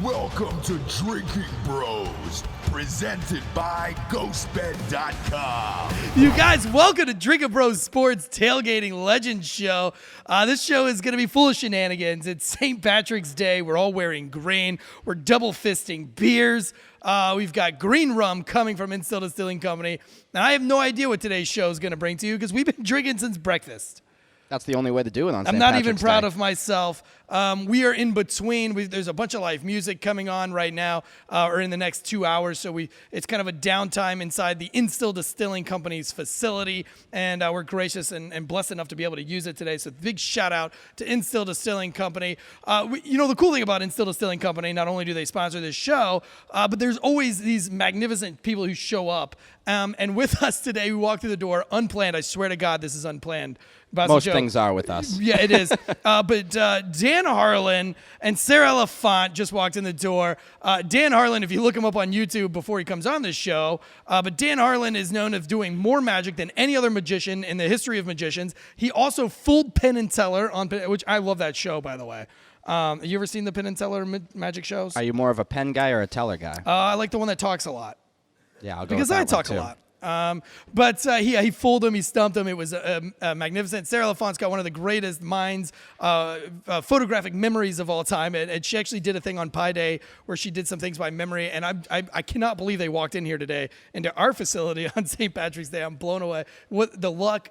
Welcome to Drinking Bros, presented by GhostBed.com. You guys, welcome to Drinking Bros Sports Tailgating Legend Show. This show is going to be full of shenanigans. It's St. Patrick's Day. We're all wearing green. We're double fisting beers. We've got green rum coming from Untitled Distilling Company. And I have no idea what today's show is going to bring to you because we've been drinking since breakfast. That's the only way to do it on St. I'm not Patrick's even proud Day. of myself. We are in between. There's a bunch of live music coming on right now, or in the next 2 hours. So it's kind of a downtime inside the Untitled Distilling Company's facility, and we're gracious and blessed enough to be able to use it today. So big shout out to Untitled Distilling Company. The cool thing about Untitled Distilling Company, not only do they sponsor this show, but there's always these magnificent people who show up. And with us today, we walk through the door unplanned. I swear to God, this is unplanned. Most things are with us. Yeah, it is. But Dan Harlan and Sarah LaFont just walked in the door. Dan Harlan, if you look him up on YouTube before he comes on this show, but Dan Harlan is known as doing more magic than any other magician in the history of magicians. He also fooled Penn and Teller on, which I love that show, by the way. You ever seen the Penn and Teller magic shows? Are you more of a Penn guy or a Teller guy? I like the one that talks a lot. Yeah, I'll go Because with that I talk one a too. lot. He fooled him. He stumped him. It was magnificent. Sarah LaFont's got one of the greatest minds, photographic memories of all time. And she actually did a thing on Pi Day where she did some things by memory. And I cannot believe they walked in here today into our facility on St. Patrick's Day. I'm blown away. What the luck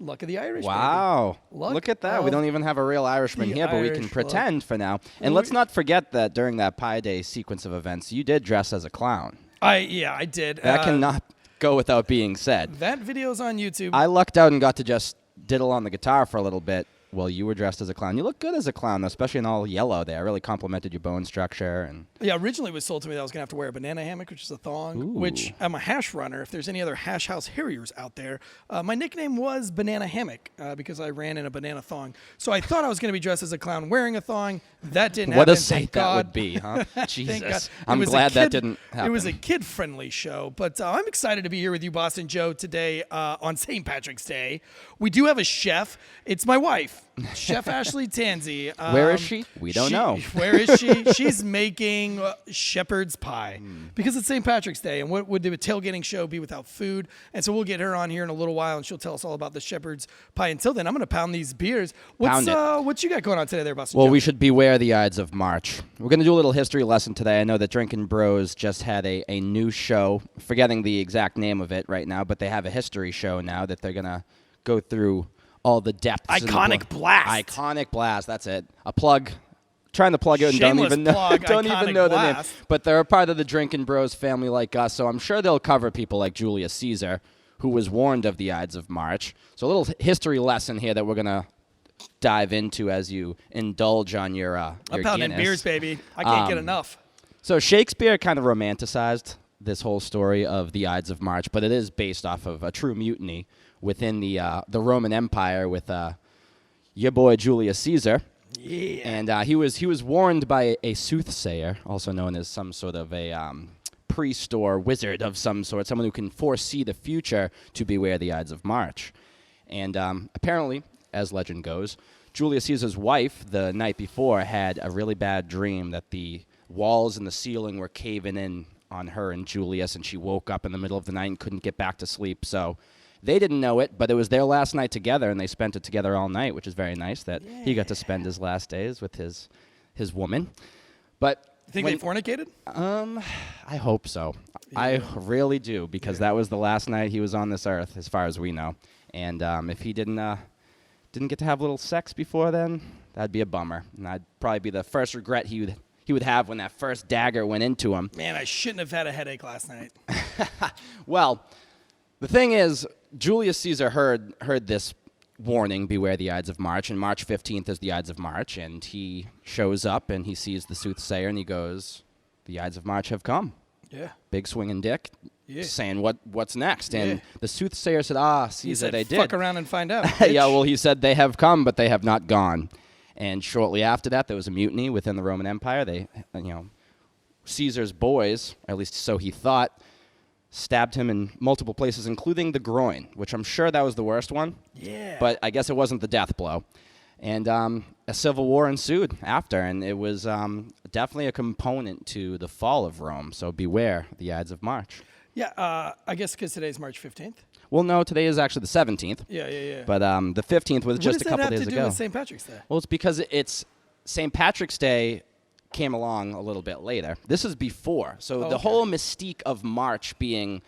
of the Irish. Wow. Luck Look at that. We don't even have a real Irishman here, but we can Irish pretend for now. And let's not forget that during that Pi Day sequence of events, you did dress as a clown. I did. That cannot go without being said. That video's on YouTube. I lucked out and got to just diddle on the guitar for a little bit while you were dressed as a clown. You look good as a clown, though, especially in all yellow there. Really complimented your bone structure. And Yeah, originally it was sold to me that I was going to have to wear a banana hammock, which is a thong, Ooh. which I'm a hash runner. If there's any other hash house harriers out there, my nickname was Banana Hammock because I ran in a banana thong. So I thought I was going to be dressed as a clown wearing a thong. That didn't happen. what a thank sight that God. would be, huh? Thank God. Jesus. It I'm was a glad that kid- didn't happen. It was a kid-friendly show, but I'm excited to be here with you, Boston Joe, today on St. Patrick's Day. We do have a chef. It's my wife, Chef Ashley Tansey. Where is she? We don't know. Where is she? She's making shepherd's pie because it's St. Patrick's Day, and what would a tailgating show be without food? And so we'll get her on here in a little while, and she'll tell us all about the shepherd's pie. Until then, I'm going to pound these beers. What you got going on today there, Boston Well, Joe? we should beware the Ides of March. We're going to do a little history lesson today. I know that Drinking Bros just had a new show, forgetting the exact name of it right now, but they have a history show now that they're going to go through all the depths. Iconic Blast. Iconic Blast, that's it. A plug. Trying to plug it and don't Shameless even know, plug, don't Iconic even know the name. Blast. But they're a part of the Drinking Bros family like us, so I'm sure they'll cover people like Julius Caesar, who was warned of the Ides of March. So a little history lesson here that we're going to dive into as you indulge on your I'm pounding Guinness. beers, baby. I can't get enough. So Shakespeare kind of romanticized this whole story of the Ides of March, but it is based off of a true mutiny within the Roman Empire with your boy Julius Caesar. Yeah. And he was warned by a soothsayer, also known as some sort of a priest or wizard of some sort, someone who can foresee the future, to beware the Ides of March. And apparently, as legend goes, Julius Caesar's wife the night before had a really bad dream that the walls and the ceiling were caving in on her and Julius, and she woke up in the middle of the night and couldn't get back to sleep. So they didn't know it, but it was their last night together, and they spent it together all night, which is very nice that he got to spend his last days with his woman. But You think they fornicated? I hope so. Yeah. I really do, because that was the last night he was on this earth, as far as we know. And if he didn't get to have a little sex before then, that'd be a bummer. And that'd probably be the first regret he would have when that first dagger went into him. Man, I shouldn't have had a headache last night. Well, the thing is, Julius Caesar heard this warning, beware the Ides of March, and March 15th is the Ides of March, and he shows up and he sees the soothsayer and he goes, the Ides of March have come. Yeah. Big swinging dick, saying what's next. And Yeah. the soothsayer said, Caesar, He said, they fuck did. around and find out. Yeah, bitch. well, he said they have come, but they have not gone. And shortly after that, there was a mutiny within the Roman Empire. They, Caesar's boys, at least so he thought, stabbed him in multiple places, including the groin, which I'm sure that was the worst one. Yeah. But I guess it wasn't the death blow. And a civil war ensued after, and it was definitely a component to the fall of Rome. So beware the Ides of March. Yeah, I guess because today's March 15th. Well, no, today is actually the 17th. Yeah. But the 15th was just a couple days ago. What does that have to do with St. Patrick's Day? Well, it's because it's St. Patrick's Day came along a little bit later. This is before. So the whole mystique of March being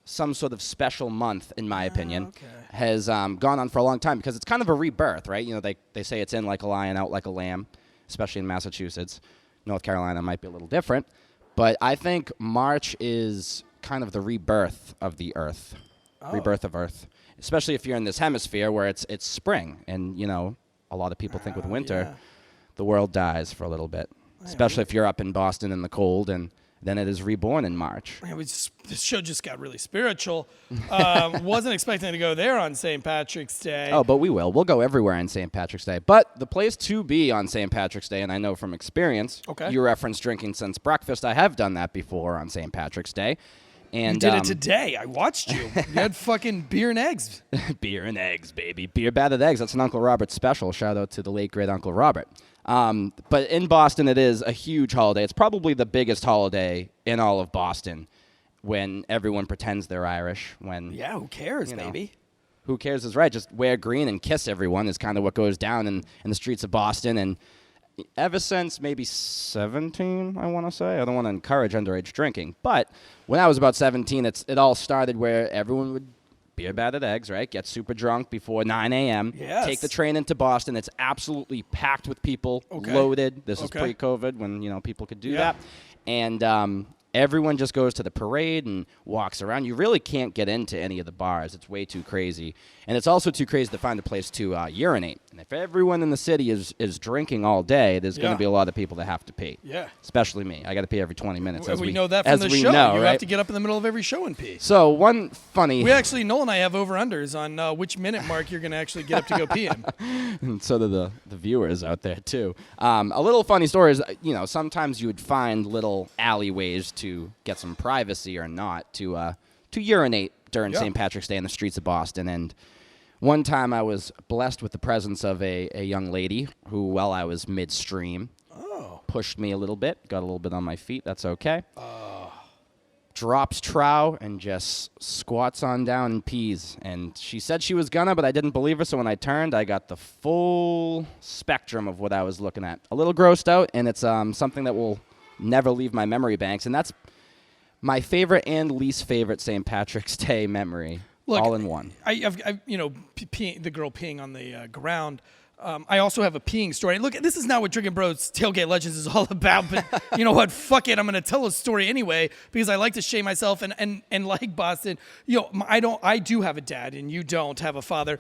some sort of special month, in my opinion, has gone on for a long time because it's kind of a rebirth, right? You know, they say it's in like a lion, out like a lamb, especially in Massachusetts. North Carolina might be a little different. But I think March is kind of the rebirth of the earth, rebirth of Earth, especially if you're in this hemisphere where it's spring. And, you know, a lot of people think with winter, the world dies for a little bit, especially if you're up in Boston in the cold, and then it is reborn in March. Man, this show just got really spiritual. Wasn't expecting to go there on St. Patrick's Day. Oh, but we will. We'll go everywhere on St. Patrick's Day. But the place to be on St. Patrick's Day, and I know from experience, you referenced drinking since breakfast. I have done that before on St. Patrick's Day. And, you did it today. I watched you. You had fucking beer and eggs. Beer and eggs, baby. Beer battered eggs. That's an Uncle Robert special. Shout out to the late, great Uncle Robert. But in Boston, it is a huge holiday. It's probably the biggest holiday in all of Boston when everyone pretends they're Irish. Who cares, baby? Who cares is right. Just wear green and kiss everyone is kind of what goes down in the streets of Boston. And ever since maybe 17, I want to say. I don't want to encourage underage drinking. But when I was about 17, it all started where everyone would beer battered eggs, right? Get super drunk before 9 a.m. Yes. Take the train into Boston. It's absolutely packed with people, loaded. This is pre-COVID when, you know, people could do that. And everyone just goes to the parade and walks around. You really can't get into any of the bars. It's way too crazy. And it's also too crazy to find a place to urinate. And if everyone in the city is drinking all day, there's going to be a lot of people that have to pee. Yeah. Especially me. I got to pee every 20 minutes. We know that from the show. You have to get up in the middle of every show and pee. So one funny... Noel and I have over-unders on which minute mark you're going to actually get up to go pee in. And so do the viewers out there, too. A little funny story is, you know, sometimes you would find little alleyways to get some privacy or not to urinate during St. Patrick's Day in the streets of Boston. And one time I was blessed with the presence of a young lady who, while I was midstream, pushed me a little bit, got a little bit on my feet. That's okay. Drops trow and just squats on down and pees. And she said she was gonna, but I didn't believe her. So when I turned, I got the full spectrum of what I was looking at. A little grossed out, and it's something that will never leave my memory banks. And that's my favorite and least favorite St. Patrick's Day memory, all in one. I've the girl peeing on the ground. I also have a peeing story. Look, this is not what Drinking Bros Tailgate Legends is all about, but you know what? Fuck it. I'm going to tell a story anyway because I like to shame myself and like Boston. You know, I do have a dad and you don't have a father.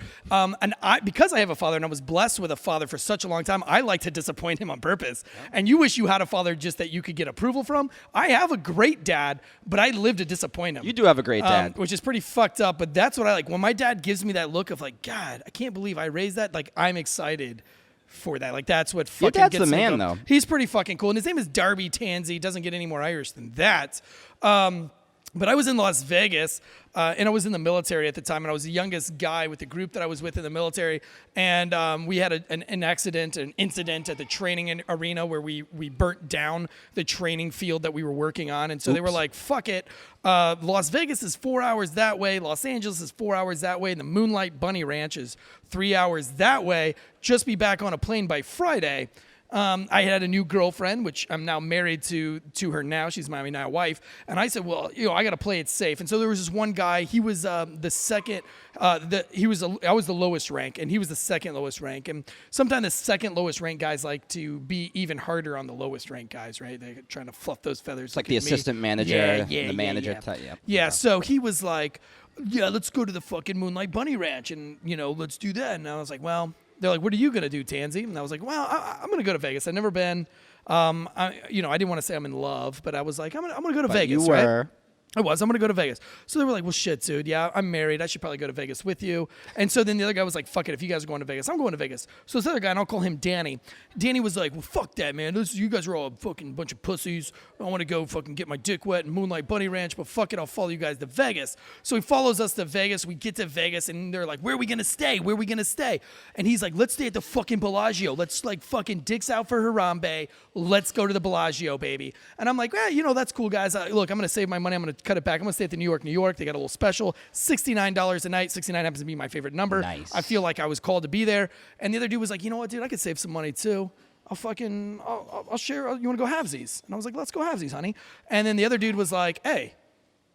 Because I have a father and I was blessed with a father for such a long time, I like to disappoint him on purpose. Yeah. And you wish you had a father just that you could get approval from. I have a great dad, but I live to disappoint him. You do have a great dad. Which is pretty fucked up, but that's what I like. When my dad gives me that look of like, God, I can't believe I raised that. Like, I'm excited for that. Like, that's what fucking Your dad's gets the man, me though. He's pretty fucking cool. And his name is Darby Tansey. Doesn't get any more Irish than that. But I was in Las Vegas, and I was in the military at the time, and I was the youngest guy with the group that I was with in the military. And we had an incident at the training arena where we burnt down the training field that we were working on. And so they were like, fuck it. Las Vegas is 4 hours that way. Los Angeles is 4 hours that way. And the Moonlight Bunny Ranch is 3 hours that way. Just be back on a plane by Friday. I had a new girlfriend, which I'm now married to her now. She's my now wife. And I said, well, you know, I got to play it safe. And so there was this one guy. He was the second. I was the lowest rank, and he was the second lowest rank. And sometimes the second lowest rank guys like to be even harder on the lowest rank guys, right? They're trying to fluff those feathers. It's like the assistant manager, the manager type. Yeah. So he was like, yeah, let's go to the fucking Moonlight Bunny Ranch, and you know, let's do that. And I was like, well. They're like, what are you going to do, Tansey? And I was like, well, I'm going to go to Vegas. I've never been. I didn't want to say I'm in love, but I was like, I'm going to go to Vegas. You were. I was. I'm going to go to Vegas. So they were like, well, shit, dude. Yeah, I'm married. I should probably go to Vegas with you. And so then the other guy was like, fuck it. If you guys are going to Vegas, I'm going to Vegas. So this other guy, and I'll call him Danny. Danny was like, well, fuck that, man. You guys are all a fucking bunch of pussies. I want to go fucking get my dick wet in Moonlight Bunny Ranch, but fuck it. I'll follow you guys to Vegas. So he follows us to Vegas. We get to Vegas, and they're like, where are we going to stay? Where are we going to stay? And he's like, let's stay at the fucking Bellagio. Let's like fucking dicks out for Harambe. Let's go to the Bellagio, baby. And I'm like, that's cool, guys. Look, I'm going to save my money. I'm going to cut it back. I'm going to stay at the New York. They got a little special, $69 a night. 69 happens to be my favorite number. Nice. I feel like I was called to be there. And the other dude was like, you know what, dude, I could save some money too. I'll share. You want to go halvesies? And I was like, let's go halvesies, honey. And then the other dude was like, hey,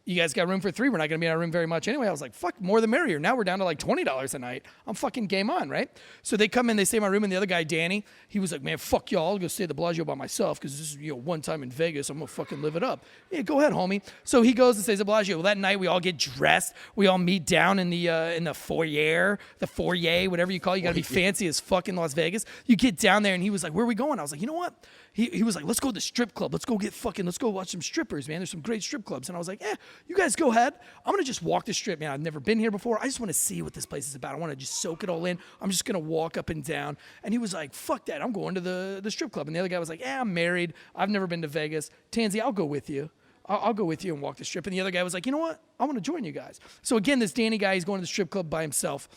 you guys got room for 3? We're not going to be in our room very much anyway. I was like, fuck, more the merrier. Now we're down to like $20 a night. I'm fucking game on, right? So they come in, they stay in my room, and the other guy, Danny, he was like, man, fuck y'all. I'll go stay at the Bellagio by myself because this is, one time in Vegas. I'm going to fucking live it up. Yeah, go ahead, homie. So he goes and stays at Bellagio. Well, that night we all get dressed. We all meet down in the foyer, whatever you call it. You got to be fancy as fuck in Las Vegas. You get down there, and he was like, where are we going? I was like, you know what? He was like, let's go to the strip club. Let's go watch some strippers, man. There's some great strip clubs. And I was like, you guys go ahead. I'm going to just walk the strip, man. I've never been here before. I just want to see what this place is about. I want to just soak it all in. I'm just going to walk up and down. And he was like, fuck that. I'm going to the strip club. And the other guy was like, I'm married. I've never been to Vegas. Tansy, I'll go with you. I'll go with you and walk the strip. And the other guy was like, you know what? I want to join you guys. So again, this Danny guy, he's going to the strip club by himself.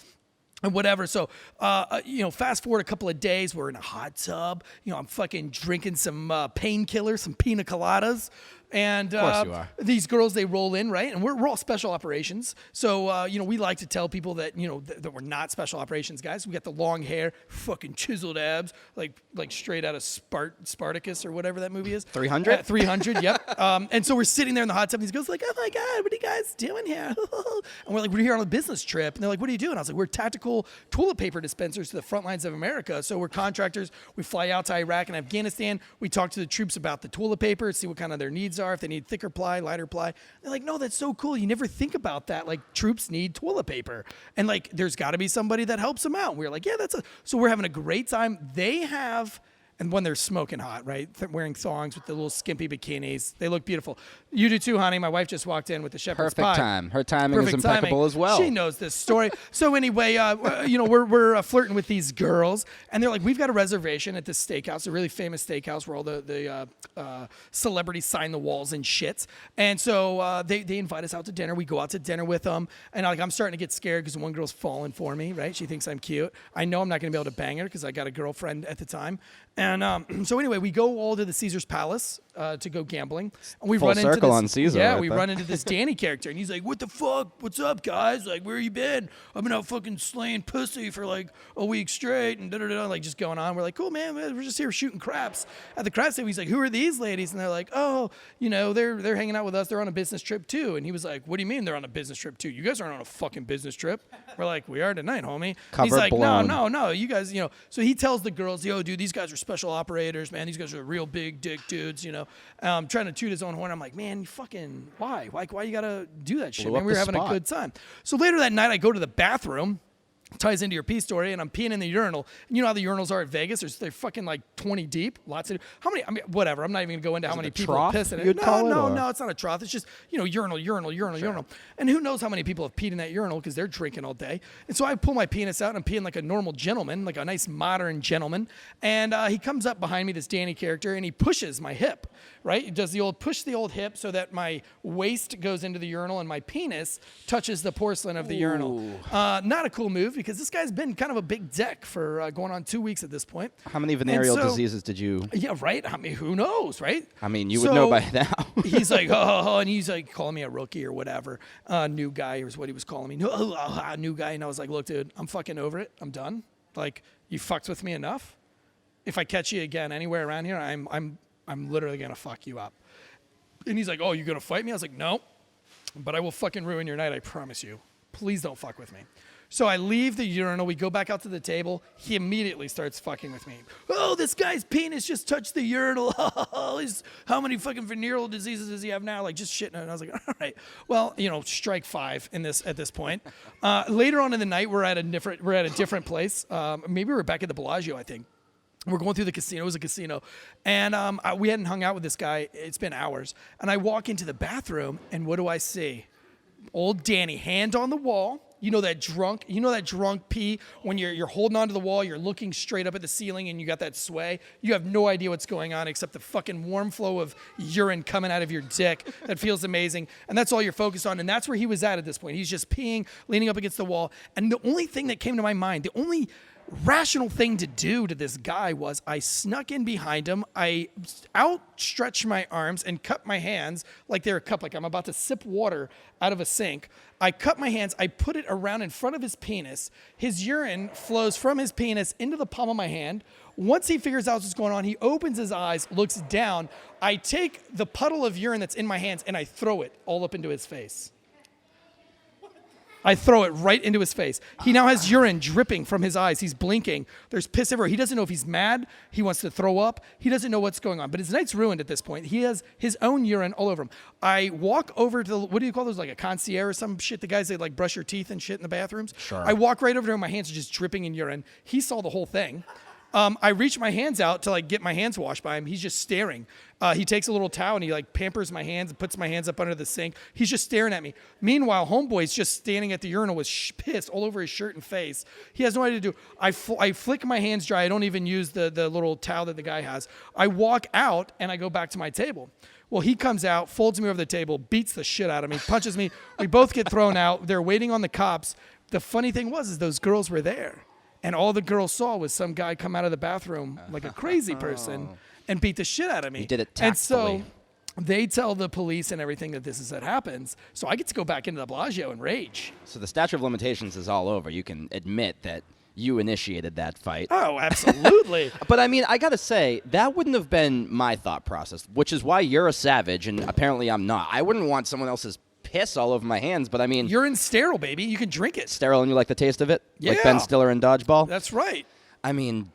And whatever. So, fast forward a couple of days, we're in a hot tub. I'm fucking drinking some painkillers, some pina coladas. And of course you are. These girls, they roll in, right? And we're all special operations. So, we like to tell people that, that we're not special operations guys. We got the long hair, fucking chiseled abs, like straight out of Spartacus or whatever that movie is. 300? 300, yep. And so we're sitting there in the hot tub, and these girls are like, oh my God, what are you guys doing here? And we're like, we're here on a business trip. And they're like, what are you doing? I was like, we're tactical toilet paper dispensers to the front lines of America. So we're contractors. We fly out to Iraq and Afghanistan. We talk to the troops about the toilet paper, see what kind of their needs are, if they need thicker ply, lighter ply. They're like, no, that's so cool. You never think about that. Like, troops need toilet paper. And like, there's got to be somebody that helps them out. And we're like, yeah, so we're having a great time. They have... And when they're smoking hot, right? Wearing thongs with the little skimpy bikinis. They look beautiful. You do too, honey. My wife just walked in with the shepherd's pie. Perfect time. Her timing is impeccable as well. She knows this story. So anyway, we're flirting with these girls. And they're like, we've got a reservation at this steakhouse, a really famous steakhouse where all the celebrities sign the walls and shit. And so they invite us out to dinner. We go out to dinner with them. And I'm starting to get scared because one girl's falling for me, right? She thinks I'm cute. I know I'm not going to be able to bang her because I got a girlfriend at the time. And so anyway, we go all to the Caesar's Palace to go gambling. And we Full run into circle this, on Caesar. Yeah, right we there. run into this Danny character, and he's like, "What the fuck? What's up, guys? Like, where you been? I've been out fucking slaying pussy for like a week straight, and like just going on." We're like, "Cool, man. We're just here shooting craps at the crap table." He's like, "Who are these ladies?" And they're like, "Oh, they're hanging out with us. They're on a business trip too." And he was like, "What do you mean they're on a business trip too? You guys aren't on a fucking business trip." We're like, "We are tonight, homie." He's like, blown. "No, you guys, So he tells the girls, "Yo, dude, these guys are special operators, man. These guys are real big dick dudes, trying to toot his own horn." I'm like, man, fucking why? Like, why you gotta do that shit, Blew man? up We were the having spot. a good time. So later that night, I go to the bathroom. Ties into your pee story, and I'm peeing in the urinal. And you know how the urinals are at Vegas? They're fucking like 20 deep. Lots of how many? I mean, whatever. I'm not even gonna go into how many people trough, piss in it. you'd call it, or? No, it's not a trough. It's just urinal. And who knows how many people have peed in that urinal because they're drinking all day. And so I pull my penis out, and I'm peeing like a normal gentleman, like a nice modern gentleman. And he comes up behind me, this Danny character, and he pushes my hip. Right? He does push the old hip so that my waist goes into the urinal and my penis touches the porcelain of the urinal. Not a cool move because this guy's been kind of a big dick for going on 2 weeks at this point. How many venereal diseases did you? Yeah, right. I mean, who knows, right? I mean, you would know by now. He's like, and he's like calling me a rookie or whatever. New guy is what he was calling me. New guy. And I was like, look, dude, I'm fucking over it. I'm done. Like, you fucked with me enough. If I catch you again anywhere around here, I'm literally going to fuck you up. And he's like, oh, you going to fight me? I was like, no, but I will fucking ruin your night. I promise you. Please don't fuck with me. So I leave the urinal. We go back out to the table. He immediately starts fucking with me. Oh, this guy's penis just touched the urinal. How many fucking venereal diseases does he have now? Like, just shitting. And I was like, all right. Well, strike 5 at this point. Later on in the night, we're at a different place. Maybe we're back at the Bellagio, I think. We're going through the casino. It was a casino. And we hadn't hung out with this guy. It's been hours. And I walk into the bathroom, and what do I see? Old Danny, hand on the wall. You know that drunk pee when you're holding onto the wall, you're looking straight up at the ceiling, and you got that sway. You have no idea what's going on except the fucking warm flow of urine coming out of your dick. That feels amazing. And that's all you're focused on. And that's where he was at this point. He's just peeing, leaning up against the wall. And the only thing that came to my mind, the only rational thing to do to this guy was I snuck in behind him. I outstretched my arms and cut my hands like they're a cup, like I'm about to sip water out of a sink. I cut my hands. I put it around in front of his penis. His urine flows from his penis into the palm of my hand. Once he figures out what's going on, he opens his eyes, looks down. I take the puddle of urine that's in my hands and I throw it all up into his face. I throw it right into his face. He now has urine dripping from his eyes. He's blinking. There's piss everywhere. He doesn't know if he's mad. He wants to throw up. He doesn't know what's going on. But his night's ruined at this point. He has his own urine all over him. I walk over to what do you call those? Like a concierge or some shit? The guys that like brush your teeth and shit in the bathrooms? Sure. I walk right over to him. My hands are just dripping in urine. He saw the whole thing. I reach my hands out to like get my hands washed by him. He's just staring. He takes a little towel and he like pampers my hands and puts my hands up under the sink. He's just staring at me. Meanwhile, homeboy's just standing at the urinal with piss all over his shirt and face. He has no idea what to do. I flick my hands dry. I don't even use the little towel that the guy has. I walk out and I go back to my table. Well, he comes out, folds me over the table, beats the shit out of me, punches me. We both get thrown out. They're waiting on the cops. The funny thing was those girls were there. And all the girls saw was some guy come out of the bathroom like a crazy person and beat the shit out of me. He did it tactfully. And so they tell the police and everything that this is what happens. So I get to go back into the Bellagio and rage. So the statute of limitations is all over. You can admit that you initiated that fight. Oh, absolutely. But I mean, I got to say, that wouldn't have been my thought process, which is why you're a savage and apparently I'm not. I wouldn't want someone else's piss all over my hands, but I mean... Urine's sterile, baby. You can drink it. Sterile and you like the taste of it? Yeah. Like Ben Stiller in Dodgeball? That's right. I mean,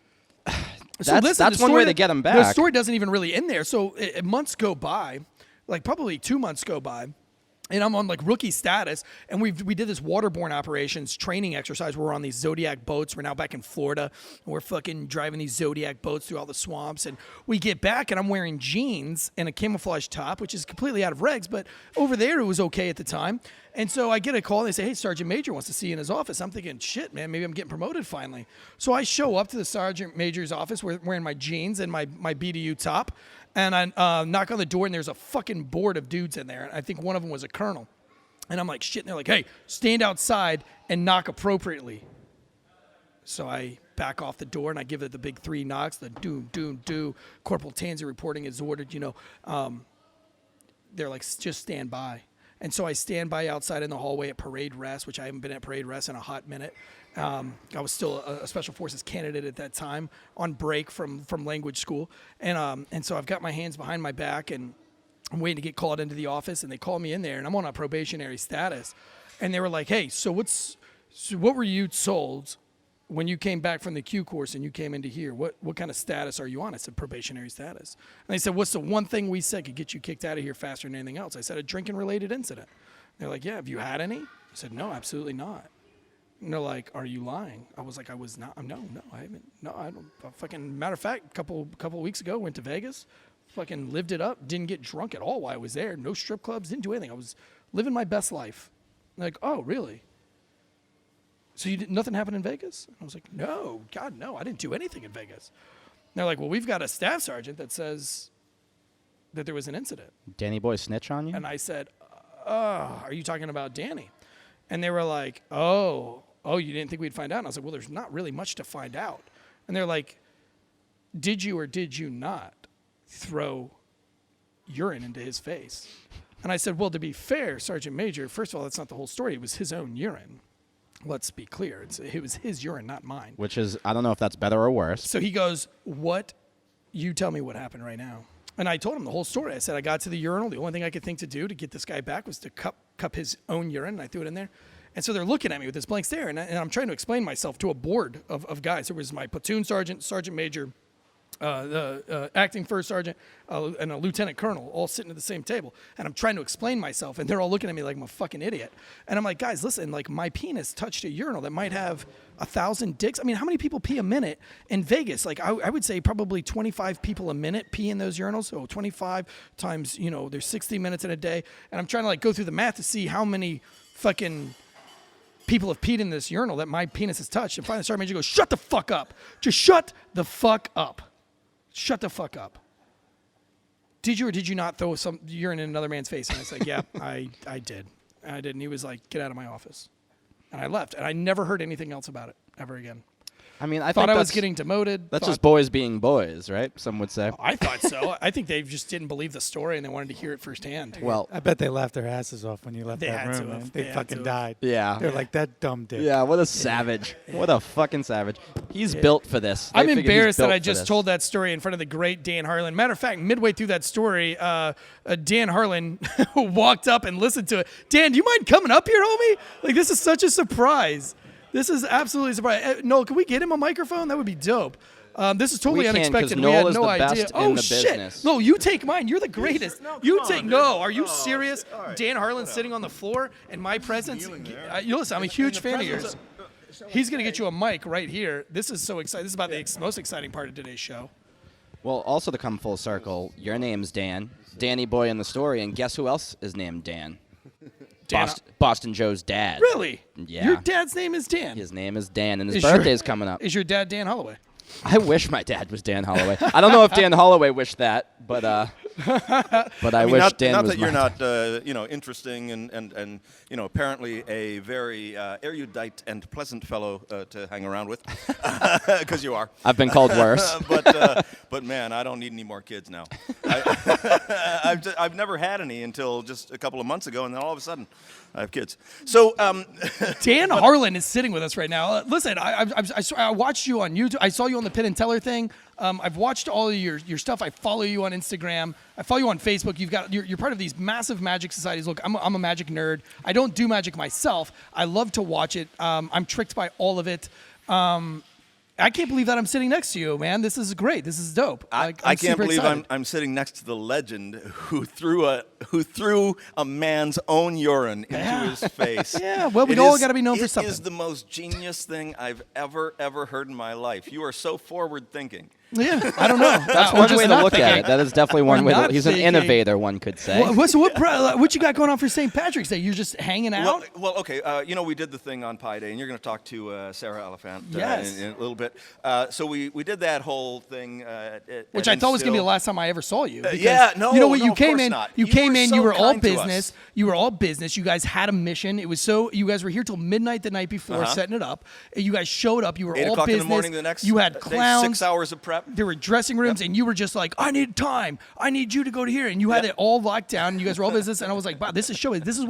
So listen, that's one way to get him back. The story doesn't even really end there. So months go by, like probably 2 months go by, and I'm on like rookie status, and we did this waterborne operations training exercise. We're on these Zodiac boats. We're now back in Florida, and we're fucking driving these Zodiac boats through all the swamps. And we get back, and I'm wearing jeans and a camouflage top, which is completely out of regs, but over there it was okay at the time. And so I get a call, and they say, hey, Sergeant Major wants to see you in his office. I'm thinking, shit, man, maybe I'm getting promoted finally. So I show up to the Sergeant Major's office wearing my jeans and my BDU top, and I knock on the door, and there's a fucking board of dudes in there. And I think one of them was a colonel. And I'm like, shit, and they're like, hey, stand outside and knock appropriately. So I back off the door, and I give it the big 3 knocks, the do. Corporal Tanzi reporting is ordered, they're like, just stand by. And so I stand by outside in the hallway at parade rest, which I haven't been at parade rest in a hot minute. I was still a Special Forces candidate at that time on break from language school. And so I've got my hands behind my back, and I'm waiting to get called into the office. And they call me in there, and I'm on a probationary status. And they were like, hey, so what were you told when you came back from the Q course and you came into here? What kind of status are you on? I said, probationary status. And they said, what's the one thing we said could get you kicked out of here faster than anything else? I said, a drinking-related incident. They're like, yeah, have you had any? I said, no, absolutely not. And they're like, are you lying? I was like, I was not. No, I haven't. No, I don't. Fucking matter of fact, a couple of weeks ago, went to Vegas, fucking lived it up, didn't get drunk at all while I was there. No strip clubs, didn't do anything. I was living my best life. They're like, oh, really? So nothing happened in Vegas? I was like, no, God, no, I didn't do anything in Vegas. And they're like, well, we've got a staff sergeant that says that there was an incident. Danny Boy snitch on you? And I said, are you talking about Danny? And they were like, oh, you didn't think we'd find out? And I was like, well, there's not really much to find out. And they're like, did you or did you not throw urine into his face? And I said, well, to be fair, Sergeant Major, first of all, that's not the whole story. It was his own urine. Let's be clear. It was his urine, not mine. Which is, I don't know if that's better or worse. So he goes, you tell me what happened right now. And I told him the whole story. I said, I got to the urinal. The only thing I could think to do to get this guy back was to cup his own urine, and I threw it in there. And so they're looking at me with this blank stare, and I'm trying to explain myself to a board of guys. There was my platoon sergeant, sergeant major, the acting first sergeant and a lieutenant colonel all sitting at the same table, and I'm trying to explain myself, and they're all looking at me like I'm a fucking idiot. And I'm like, guys, listen, like my penis touched a urinal that might have 1,000 dicks. I mean, how many people pee a minute in Vegas? Like I would say probably 25 people a minute pee in those urinals. So 25 times, there's 60 minutes in a day, and I'm trying to like go through the math to see how many fucking people have peed in this urinal that my penis has touched. And finally, the sergeant major goes, "Shut the fuck up! Just shut the fuck up! Shut the fuck up!" Did you or did you not throw some urine in another man's face? And I said, "Yeah, I did. I did." And he was like, "Get out of my office." And I left, and I never heard anything else about it ever again. I mean, I thought think I was getting demoted. That's just boys being boys, right? Some would say. I thought so. I think they just didn't believe the story and they wanted to hear it firsthand. Well, I bet they laughed their asses off when you left They that had room, to man. have. They They had fucking to died. yeah. They're like, that dumb dick. Yeah, what a savage. What a fucking savage. He's built for this. I'm They figured he's embarrassed that built I for just this. told that story in front of the great Dan Harlan. Matter of fact, midway through that story, Dan Harlan walked up and listened to it. Dan, do you mind coming up here, homie? Like, this is such a surprise. This is absolutely a surprise. Noel, can we get him a microphone? That would be dope. This is totally We can, 'cause unexpected. We Noel had is no the idea. best Oh in the shit! business. No, you take mine. You're the greatest. You come take on, no. dude. Are you Oh, serious? all right. Dan Harlan sitting on the floor in my presence. You listen. I'm a huge fan of yours. He's gonna get you a mic right here. This is so exciting. This is about the most exciting part of today's show. Well, also to come full circle, your name's Dan. Danny Boy in the story, and guess who else is named Dan? Dan, Boston Joe's dad. really? Yeah. Your dad's name is Dan. His name is Dan, and his Is your- birthday's coming up. Is your dad Dan Holloway? I wish my dad was Dan Holloway. I don't know if Dan Holloway wished that, but I I mean, wish not, Dan not was that you're my not, interesting and apparently a very erudite and pleasant fellow to hang around with, because you are. I've been called worse. But man, I don't need any more kids now. I've never had any until just a couple of months ago, and then all of a sudden, I have kids. So Dan Harlan is sitting with us right now. Listen, I watched you on YouTube. I saw you on the Penn and Teller thing. I've watched all of your stuff. I follow you on Instagram. I follow you on Facebook. You're part of these massive magic societies. Look, I'm a magic nerd. I don't do magic myself. I love to watch it. I'm tricked by all of it. I can't believe that I'm sitting next to you, man. This is great. This is dope. I can't super believe excited. I'm sitting next to the legend who threw a man's own urine into his face. Yeah, well, we It all is- got to be known for It something. is the most genius thing I've ever heard in my life. You are so forward thinking. Yeah, I don't know. That's Or one just way to not look at thinking. it. That is definitely one Or way. not He's an thinking. innovator, one could say. What you got going on for St. Patrick's Day? You're just hanging out? Well, okay. We did the thing on Pi Day, and you're going to talk to Sarah Elephant Yes. in a little bit. So we did that whole thing. Which I thought was going to be the last time I ever saw you. because yeah, no, You know what? no, you of came course in. not. You You came were in. so You were all kind to us. business. You were all business. You guys had a mission. It was so. You guys were here till midnight the night before, setting it up. You guys showed up. You were 8 all o'clock business. in the morning the next You had day, clowns. 6 hours of prep. There were dressing rooms, and you were just like, I need time. I need you to go to here, and you had it all locked down. And you guys were all business, and I was like, wow, this is showing. This is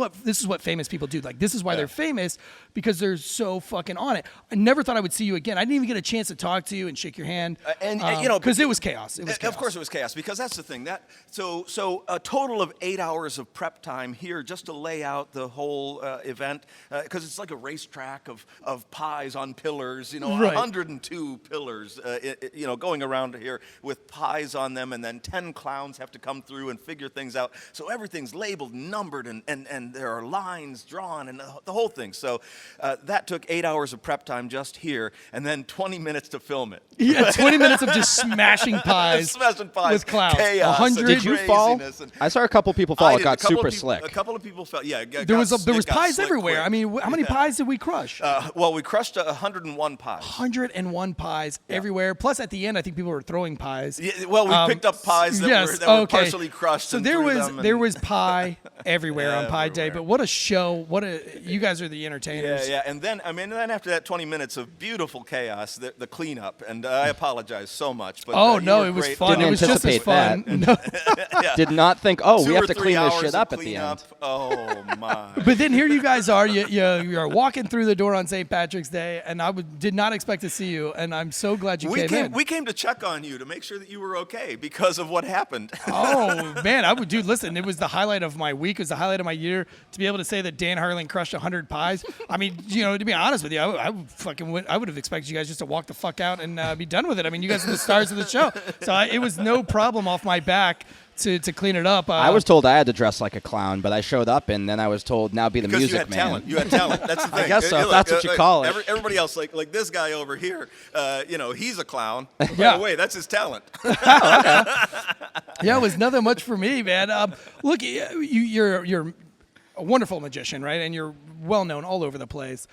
what famous people do. Like, this is why they're famous, because they're so fucking on it. I never thought I would see you again. I didn't even get a chance to talk to you and shake your hand, because it was chaos. It was chaos. Of course, it was chaos, because that's the thing. So a total of 8 hours of prep time here just to lay out the whole event, because it's like a racetrack of pies on pillars. Right. 102 pillars. Going around here with pies on them, and then 10 clowns have to come through and figure things out. So everything's labeled, numbered, and there are lines drawn, and the whole thing. So that took 8 hours of prep time just here, and then 20 minutes to film it. Yeah, 20 minutes of just smashing pies, Smashing pies with clowns. chaos, 100 Did you fall? craziness, and- I saw a couple people fall. I It did. got A couple super of people- slick. A couple of people fell. Yeah, There was pies everywhere. I mean, how many pies did we crush? Well, we crushed 101 pies. 101 pies everywhere. Plus, at the end, I think people were throwing pies. Yeah, well, we picked up pies that were partially crushed. So and there threw was them there and- was pie everywhere on Pie Day. Everywhere. But what a show! You guys are the Yeah, entertainers. yeah, and then after that 20 minutes of beautiful chaos, the cleanup, and I apologize so much. But Oh you no, were it was great. fun. Didn't It was just as anticipate fun. that. No. Did not think, we 2 have or to 3 clean this hours shit of up at the cleanup. end. Oh my! But then here you guys are. You're walking through the door on St. Patrick's Day, and I did not expect to see you, and I'm so glad you came in. We came to check on you to make sure that you were okay because of what happened. Oh man, dude, listen, it was the highlight of my weekend. week. It was the highlight of my year. To be able to say that Dan Harlan crushed 100 pies. I mean, to be honest with you, I would have expected you guys just to walk the fuck out and be done with it. I mean, you guys are the stars of the show. So it was no problem off my back to clean it up. I was told I had to dress like a clown, but I showed up, and then I was told, now be the because music you had man. talent. You had talent. That's the thing. I guess so, if that's what you call it. Everybody else, like this guy over here, he's a clown. Yeah. By the way, that's his talent. Yeah, it was nothing much for me, man. Look, you're a wonderful magician, right? And you're well known all over the place.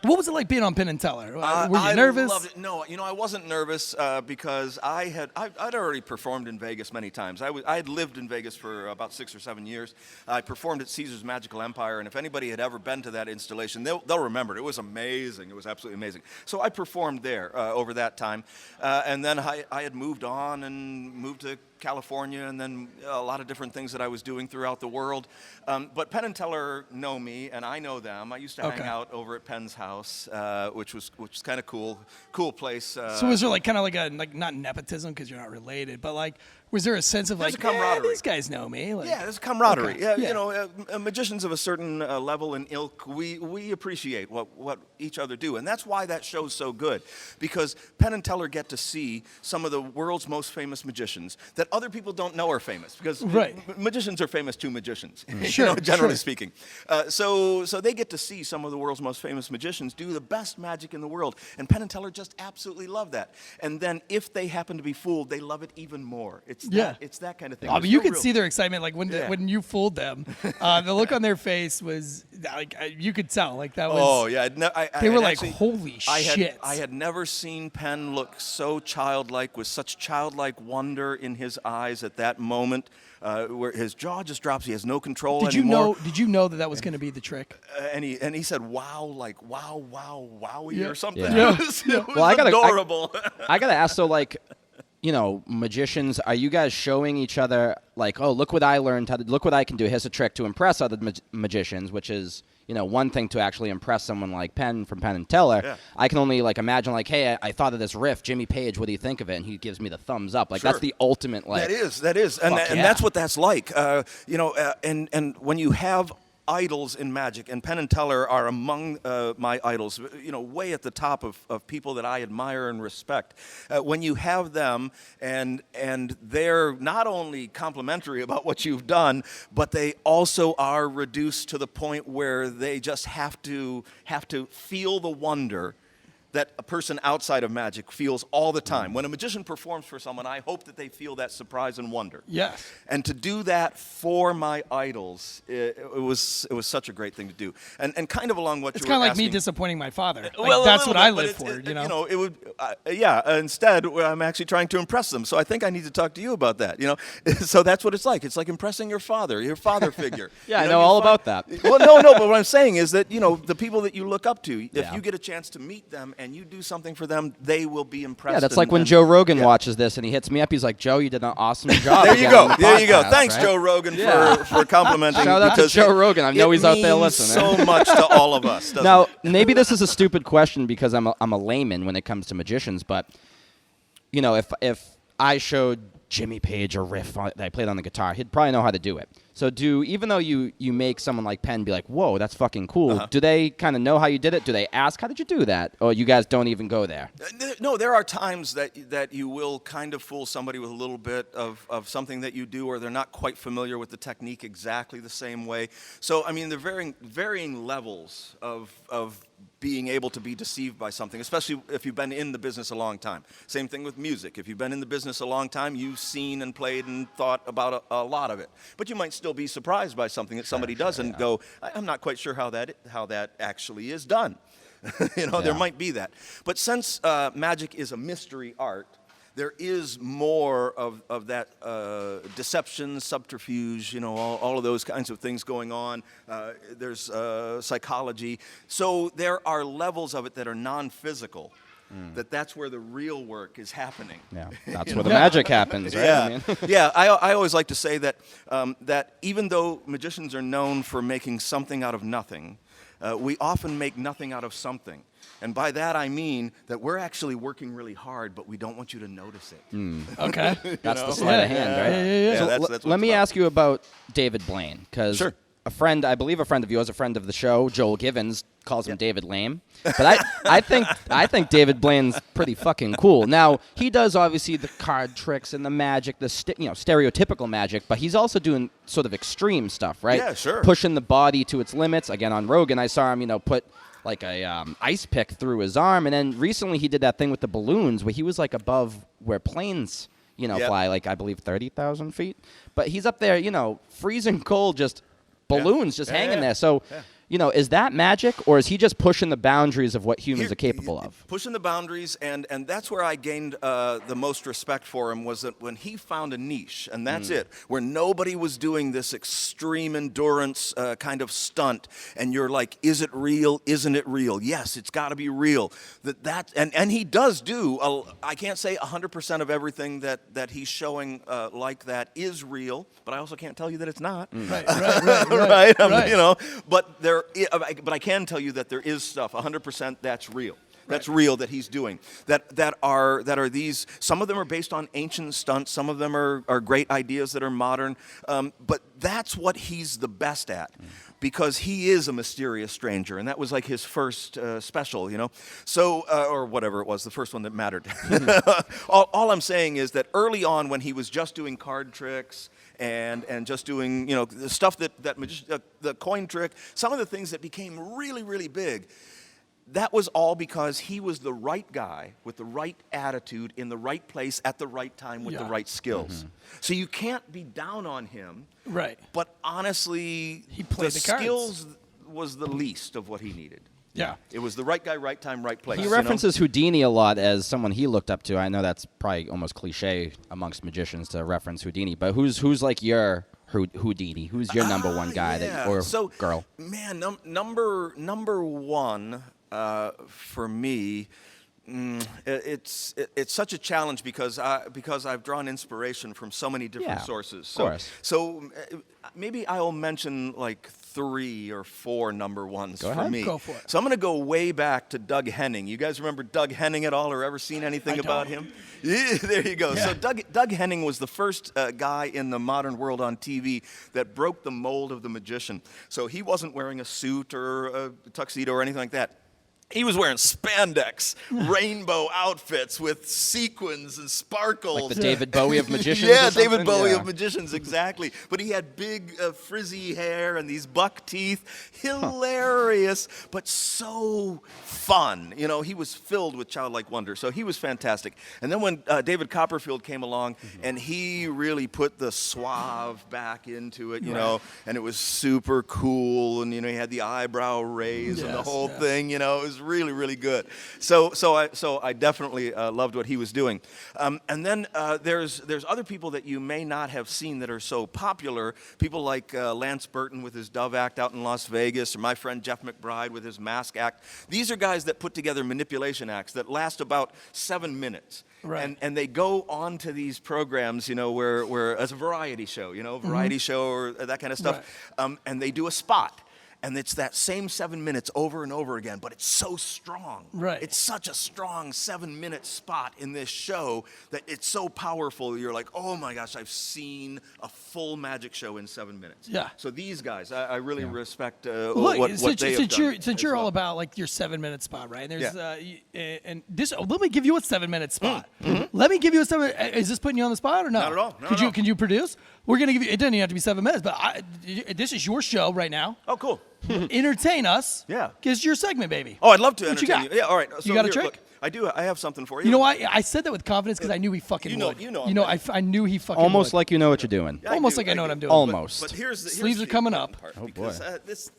What was it like being on Penn and Teller? Were you nervous? I loved it. No, I wasn't nervous because I'd already performed in Vegas many times. I had lived in Vegas for about 6 or 7 years. I performed at Caesar's Magical Empire, and if anybody had ever been to that installation, they'll remember it. It was amazing. It was absolutely amazing. So I performed there over that time, and then I had moved on and moved to California, and then a lot of different things that I was doing throughout the world. But Penn and Teller know me, and I know them. I used to hang out over at Penn's house, which was kind of cool place. So was there kind of not nepotism because you're not related, but was there a sense of there's a camaraderie. these guys know me? Yeah, there's a camaraderie. Okay. Yeah. Magicians of a certain level and ilk, we appreciate what each other do, and that's why that show's so good, because Penn and Teller get to see some of the world's most famous magicians that other people don't know are famous, because magicians are famous to magicians, generally speaking. So they get to see some of the world's most famous magicians do the best magic in the world, and Penn and Teller just absolutely love that. And then if they happen to be fooled, they love it even more. It's that kind of thing. I mean, you could see their excitement, when you fooled them. The look on their face was you could tell, that was. Oh yeah, they were like, holy shit! I had never seen Penn look so childlike, with such childlike wonder in his eyes at that moment, where his jaw just drops. He has no control anymore. Did you know that was going to be the trick? And he said, "Wow, wowie," or something. Yeah. It was I gotta, adorable. I gotta ask, so magicians, are you guys showing each other oh, look what I learned, look what I can do, here's a trick to impress other magicians, which is one thing to actually impress someone like Penn from Penn and Teller. Yeah. I can only imagine hey, I thought of this riff, Jimmy Page, what do you think of it? And he gives me the thumbs up. Sure. That's the ultimate That is, and that's what that's like. And when you have idols in magic, and Penn and Teller are among my idols, way at the top of people that I admire and respect. When you have them, and they're not only complimentary about what you've done, but they also are reduced to the point where they just have to feel the wonder that a person outside of magic feels all the time. When a magician performs for someone, I hope that they feel that surprise and wonder. Yes. And to do that for my idols, it was such a great thing to do. And kind of along what it's you were asking. It's kind of like me disappointing my father. Well, that's what I live for. It would. Instead, I'm actually trying to impress them. So I think I need to talk to you about that. So that's what it's like. It's like impressing your father figure. Yeah, I know all about that. Well, no. But what I'm saying is that the people that you look up to, if you get a chance to meet them and you do something for them, they will be impressed. Yeah, that's like when Joe Rogan watches this and he hits me up. He's like, "Joe, you did an awesome job." There you go. Podcast, Thanks, right? Joe Rogan, for complimenting. Shout out to Joe Rogan. I know he's out there listening. So much to all of us. Now, maybe this is a stupid question because I'm a layman when it comes to magicians, but if I showed Jimmy Page a riff that I played on the guitar, he'd probably know how to do it. So even though you make someone like Penn be like, whoa, that's fucking cool, do they kind of know how you did it? Do they ask, how did you do that? Or you guys don't even go there? No, there are times that you will kind of fool somebody with a little bit of something that you do, or they're not quite familiar with the technique exactly the same way. So, I mean, there are varying levels of being able to be deceived by something, especially if you've been in the business a long time. Same thing with music. If you've been in the business a long time, you've seen and played and thought about a lot of it. But you might still be surprised by something that somebody does and go, I'm not quite sure how that actually is done. There might be that. But since magic is a mystery art, there is more of that deception, subterfuge, all of those kinds of things going on. There's psychology. So there are levels of it that are non-physical. That's where the real work is happening. Yeah, that's where the magic happens, right? Yeah. I always like to say that that even though magicians are known for making something out of nothing, we often make nothing out of something. And by that I mean that we're actually working really hard, but we don't want you to notice it. Okay. That's the sleight of hand, right? Yeah. So that's what let it's me about. ask you about David Blaine, because Sure. a friend, I believe a friend of yours, a friend of the show, Joel Givens, calls him David Lame. But I think David Blaine's pretty fucking cool. Now, he does obviously the card tricks and the magic, the stereotypical magic, but he's also doing sort of extreme stuff, right? Yeah, sure. Pushing the body to its limits. Again, on Rogan, I saw him, put like a ice pick through his arm, and then recently he did that thing with the balloons where he was like above where planes, fly, like I believe 30,000 feet. But he's up there, freezing cold, just balloons just hanging there. So, is that magic, or is he just pushing the boundaries of what humans are capable of? Pushing the boundaries, and that's where I gained the most respect for him, was that when he found a niche, and that's it, where nobody was doing this extreme endurance kind of stunt, and you're like, is it real? Isn't it real? Yes, it's got to be real. And he does do, I can't say 100% of everything that he's showing like that is real, but I also can't tell you that it's not. Right. Right? But I can tell you that there is stuff 100% that's real. That's real that he's doing. That are these. Some of them are based on ancient stunts. Some of them are great ideas that are modern. But that's what he's the best at, because he is a mysterious stranger, and that was like his first special, So or whatever it was, the first one that mattered. all I'm saying is that early on, when he was just doing card tricks and just doing the stuff the coin trick, some of the things that became really, really big, that was all because he was the right guy with the right attitude in the right place at the right time with the right skills. So you can't be down on him. Right. But honestly, He played the cards. skills was the least of what he needed. Yeah. It was the right guy, right time, right place. He references Houdini a lot as someone he looked up to. I know that's probably almost cliche amongst magicians to reference Houdini, but who's like your Houdini? Who's your number one guy girl? Man, number one for me. It's such a challenge because I've drawn inspiration from so many different sources. So maybe I'll mention like 3 or 4 number ones for me. Go for it. So I'm going to go way back to Doug Henning. You guys remember Doug Henning at all, or ever seen anything about him? Yeah, there you go. Yeah. So Doug Henning was the first guy in the modern world on TV that broke the mold of the magician. So he wasn't wearing a suit or a tuxedo or anything like that. He was wearing spandex, rainbow outfits with sequins and sparkles. Like the David Bowie of magicians? Yeah, David Bowie of magicians, exactly. But he had big frizzy hair and these buck teeth. Hilarious, but so fun. He was filled with childlike wonder. So he was fantastic. And then when David Copperfield came along, and he really put the suave back into it, and it was super cool. And, he had the eyebrow raise and the whole thing, It was really, really good. So I definitely loved what he was doing. And then there's other people that you may not have seen that are so popular. People like Lance Burton with his Dove Act out in Las Vegas, or my friend Jeff McBride with his Mask Act. These are guys that put together manipulation acts that last about 7 minutes. Right. And they go on to these programs, where as a variety show, variety show or that kind of stuff. Right. And they do a spot. And it's that same 7 minutes over and over again, but it's so strong. Right. It's such a strong 7-minute spot in this show that it's so powerful. You're like, oh my gosh, I've seen a full magic show in 7 minutes. Yeah. So these guys, I really respect Look, what they have done. Since you're all about like your 7-minute spot, right? And there's and this. Let me give you a 7-minute spot. Let me give you a 7. Is this putting you on the spot or no? Not at all. Can you produce? We're gonna give you. It doesn't even have to be 7 minutes, but this is your show right now. Oh, cool. Entertain us. Yeah. It's your segment, baby. Oh, I'd love to What entertain you got? you. Yeah, all right. So You got a here, trick? Look, I do. I have something for you. You know why? I said that with confidence because I knew he fucking would. I knew he fucking Almost would. like you know what you're doing. Yeah, Almost like I know what I'm doing. Almost. But here's Sleeves the are coming important up. part, Oh, because, boy. this,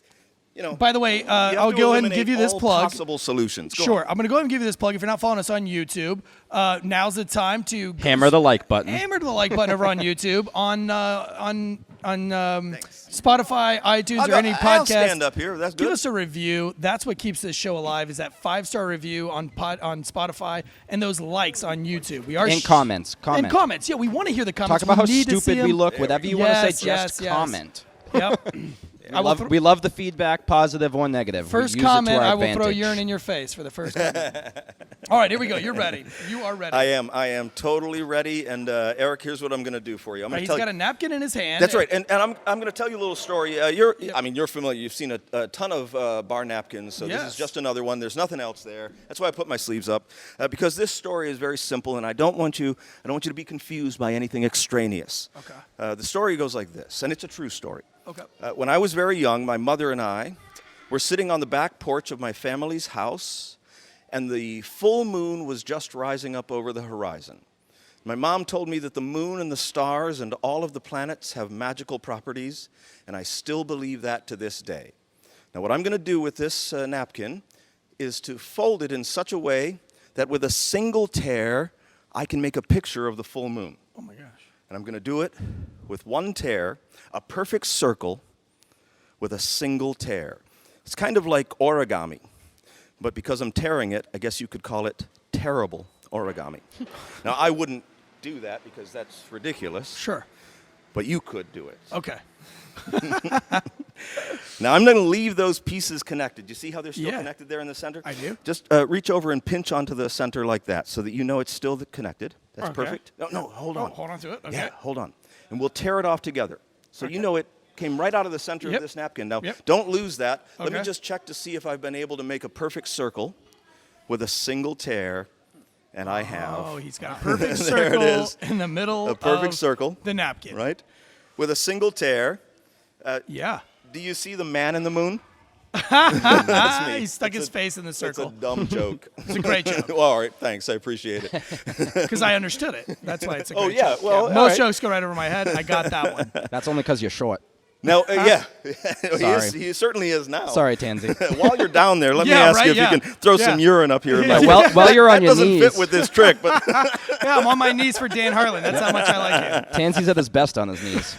By the way, you have I'll to go ahead and eliminate give you this all plug. Possible solutions. Go Sure. on. I'm going to go ahead and give you this plug. If you're not following us on YouTube, now's the time to Hammer the like button. hammer the like button over on YouTube, on Spotify, iTunes, or any I'll podcast. stand up here. That's Give good. us a review. That's what keeps this show alive. Is that 5-star review on Spotify and those likes on YouTube. We are And comments. And comments. Yeah, we want to hear the comments. Talk about how We need to see stupid we them. look. Whatever you want to say, Yes, just yes. comment. Yep. We love the feedback, positive or negative. First We use comment, it to our I will throw advantage. urine in your face for the first comment. All right, here we go. You're ready. You are ready. I am totally ready. And Eric, here's what I'm going to do for you. I'm going to He's tell got you. a napkin in his hand. That's right, and I'm going to tell you a little story. You're familiar. You've seen a ton of bar napkins, so this is just another one. There's nothing else there. That's why I put my sleeves up, because this story is very simple, and I don't want you to be confused by anything extraneous. Okay. The story goes like this, and it's a true story. Okay. When I was very young, my mother and I were sitting on the back porch of my family's house, and the full moon was just rising up over the horizon. My mom told me that the moon and the stars and all of the planets have magical properties, and I still believe that to this day. Now, what I'm going to do with this napkin is to fold it in such a way that with a single tear, I can make a picture of the full moon. Oh, my gosh. And I'm going to do it with one tear, a perfect circle with a single tear. It's kind of like origami, but because I'm tearing it, I guess you could call it terrible origami. Now, I wouldn't do that because that's ridiculous. Sure. But you could do it. Okay. Now, I'm going to leave those pieces connected. You see how they're still Yeah. connected there in the center? I do. Just reach over and pinch onto the center like that so that you know it's still connected. That's Okay. perfect. No, hold on. Hold on to it. Okay. Yeah, hold on. And we'll tear it off together. So you know it came right out of the center Yep. of this napkin. Now, Yep. don't lose that. Let me Okay. just check to see if I've been able to make a perfect circle with a single tear. And I have. Oh, he's got a perfect There it circle is. in the middle A perfect of circle. the napkin. Right? With a single tear. Yeah. Do you see the man in the moon? He stuck his face in the It's circle. a dumb joke. It's a great joke. Well, all right, thanks. I appreciate it. Because I understood it. That's why it's a great Oh, yeah, joke. well, all most right. jokes go right over my head. I got that one. That's only because you're short. Now, yeah, Sorry. he certainly is now. Sorry, Tansy. While you're down there, let me Yeah, ask right, you if yeah. you can throw some urine up here. in my Yeah, while you're on that your doesn't knees. fit with this trick, but Yeah, I'm on my knees for Dan Harlan. That's how much I like you. Tansy's at his best on his knees.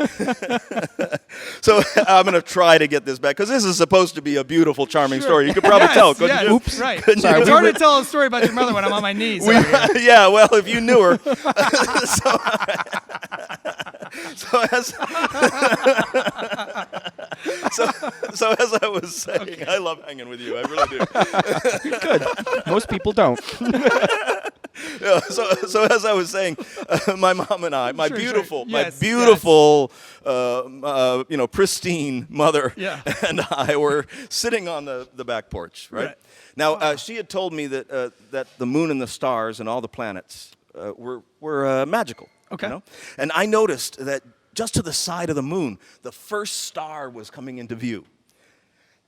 so I'm going to try to get this back because this is supposed to be a beautiful, charming Sure. story. You could probably Yes, tell, couldn't yes, you? Oops. Right. Sorry, It's hard to tell a story about your mother when I'm on my knees. over here. Yeah, well, if you knew her. So as I was saying, I love hanging with you. I really do. Good. Most people don't. Yeah, so as I was saying, my mom and I, my Sure, beautiful, sure. Yes, my beautiful, pristine mother Yeah. and I were sitting on the back porch, right? Right. Now, she had told me that the moon and the stars and all the planets were magical. Okay. You know? And I noticed that just to the side of the moon, the first star was coming into view.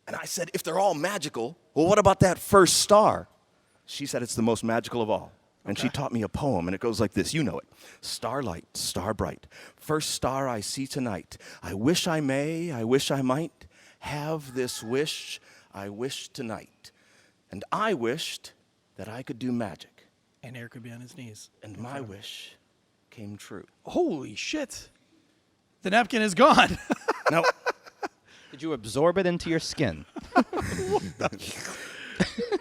And I said, if they're all magical, well, what about that first star? She said it's the most magical of all. And she taught me a poem, and it goes like this. You know it. Starlight, star bright, first star I see tonight. I wish I may, I wish I might have this wish I wish tonight. And I wished that I could do magic. And Eric could be on his knees. And my wish came true. Holy shit. The napkin is gone. Now, Did you absorb it into your skin?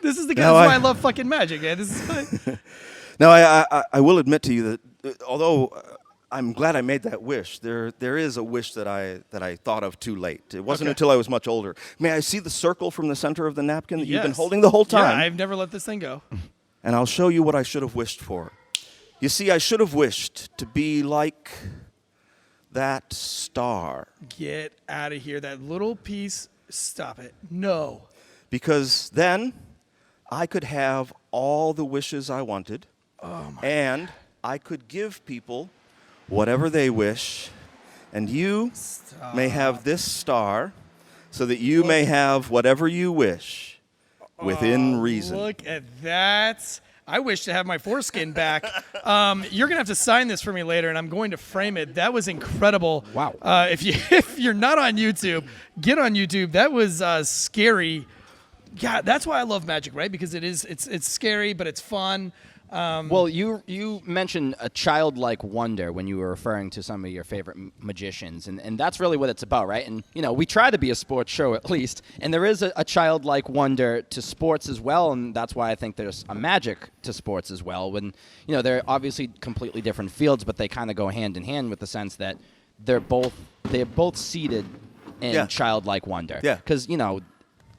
This is the guy No, why I- I love fucking magic, man. This is fun. now I will admit to you that although I'm glad I made that wish, there is a wish that I thought of too late. It wasn't Okay. until I was much older. May I see the circle from the center of the napkin that you've been Yes. holding the whole time? Yeah, I've never let this thing go. And I'll show you what I should have wished for. You see, I should have wished to be like that star. Get out of here. That little piece. Stop it. No. Because then I could have all the wishes I wanted. And I could give people whatever they wish. And you may have this star so that you may have whatever you wish within reason. Look at that. I wish to have my foreskin back. You're gonna have to sign this for me later, and I'm going to frame it. That was incredible. Wow. If you're not on YouTube, get on YouTube. That was scary. Yeah, that's why I love magic, right? Because it's scary, but it's fun. Well, you mentioned a childlike wonder when you were referring to some of your favorite magicians, and that's really what it's about, right? And, we try to be a sports show at least, and there is a childlike wonder to sports as well, and that's why I think there's a magic to sports as well. When, they're obviously completely different fields, but they kind of go hand in hand with the sense that they're both seated and Yeah. childlike wonder. Yeah. Because,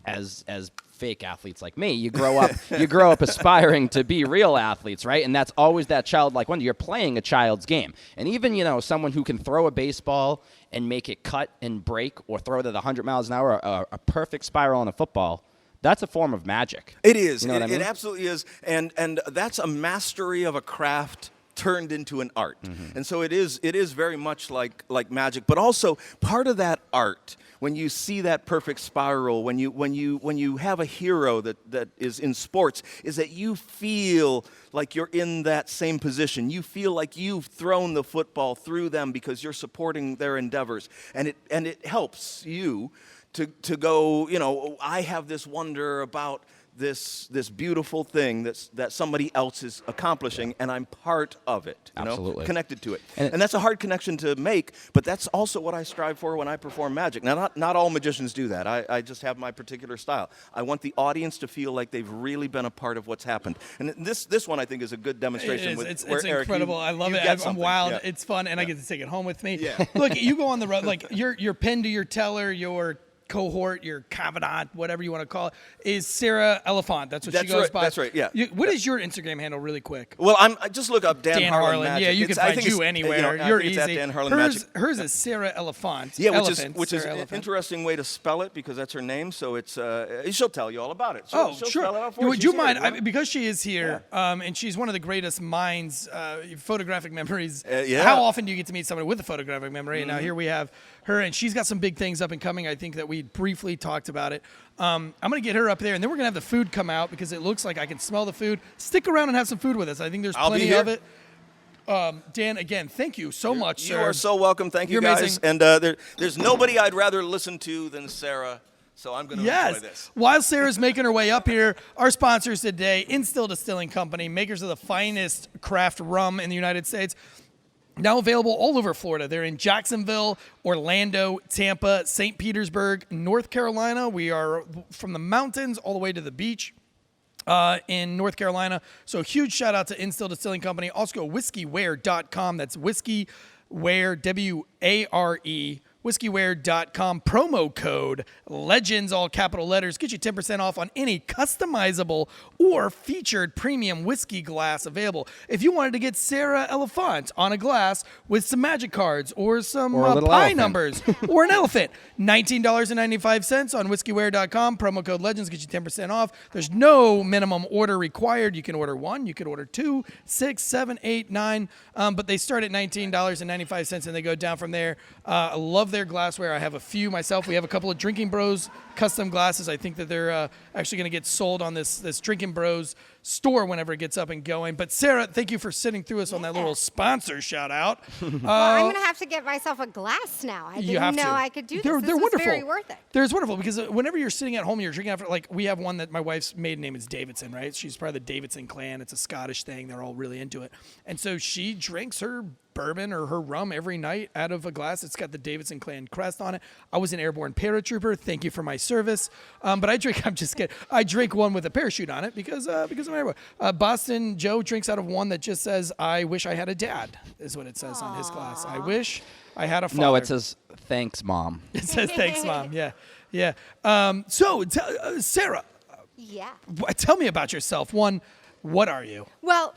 as fake athletes like me, you grow up aspiring to be real athletes, right? And that's always that childlike wonder. You're playing a child's game. And even, someone who can throw a baseball and make it cut and break or throw it at 100 miles an hour, a perfect spiral on a football, that's a form of magic. It is. You know what I mean? It absolutely is. And that's a mastery of a craft turned into an art. And so it is very much like magic, but also part of that art, when you see that perfect spiral, when you have a hero that is in sports, is that you feel like you're in that same position. You feel like you've thrown the football through them because you're supporting their endeavors. And it helps you to go, I have this wonder about this beautiful thing that somebody else is accomplishing, and I'm part of it, Absolutely. Connected to it. And that's a hard connection to make, but that's also what I strive for when I perform magic. Now, not all magicians do that. I just have my particular style. I want the audience to feel like they've really been a part of what's happened. And this one, I think, is a good demonstration. It's Eric, incredible. I love it. I'm wild. Yeah. It's fun, and I get to take it home with me. Yeah. Look, you go on the road, like your pin to your teller, your cohort, your covenant, whatever you want to call it, is Sarah Elephant. That's what she goes by. That's right, yeah. What is your Instagram handle, really quick? Well, I just look up Dan Harlan Magic. Yeah, you can find you anywhere. I You're think it's easy. at Dan Harlan Magic. Hers is Sarah Elephant. Yeah, which is Sarah an Elephant. interesting way to spell it because that's her name. So it's she'll tell you all about it. Oh, She'll sure. spell it out for you. Would you She's here, mind, because she is here, and she's one of the greatest minds, photographic memories. Yeah. How often do you get to meet somebody with a photographic memory? And now here we have her, and she's got some big things up and coming. I think that we briefly talked about it. I'm going to get her up there, and then we're going to have the food come out because it looks like I can smell the food. Stick around and have some food with us. I think there's I'll be plenty here. of it. Dan, again, thank you so much, You sir. are so welcome. Thank you, You're guys. amazing. And there's nobody I'd rather listen to than Sarah. So I'm going to enjoy this. While Sarah's making her way up here, our sponsors today, Instill Distilling Company, makers of the finest craft rum in the United States. Now available all over Florida. They're in Jacksonville, Orlando, Tampa, St. Petersburg, North Carolina. We are from the mountains all the way to the beach in North Carolina. So huge shout out to Instill Distilling Company. Also go whiskeywear.com. That's whiskeywear, W-A-R-E. Whiskeywear.com, promo code LEGENDS, all capital letters. Get you 10% off on any customizable or featured premium whiskey glass available. If you wanted to get Sarah Elephant on a glass with some magic cards or some Or a little pie elephant. numbers or an elephant, $19.95 on whiskeywear.com, promo code LEGENDS, get you 10% off. There's no minimum order required. You can order one, you can order 2, 6, 7, 8, 9, but they start at $19.95 and they go down from there. I love their glassware. I have a few myself. We have a couple of Drinking Bros custom glasses. I think that they're actually going to get sold on this Drinking Bros store whenever it gets up and going. But Sarah, thank you for sitting through us on that little sponsor shout out. Well, I'm going to have to get myself a glass now. I You have didn't know to. I could do this. They're This was wonderful. very worth it. It's wonderful because whenever you're sitting at home, you're drinking after, like, we have one that my wife's maiden name is Davidson, right? She's part of the Davidson clan. It's a Scottish thing. They're all really into it. And so she drinks her bourbon or her rum every night out of a glass. It's got the Davidson clan crest on it. I was an airborne paratrooper. Thank you for my service. But I drink, I'm just kidding. I drink one with a parachute on it because I'm airborne. Boston Joe drinks out of one that just says, I wish I had a dad, is what it says on his glass. I wish I had a father. No, it says, thanks, Mom. It says, thanks, Mom. Yeah. Yeah. Sarah, Yeah. tell me about yourself. One, what are you? Well,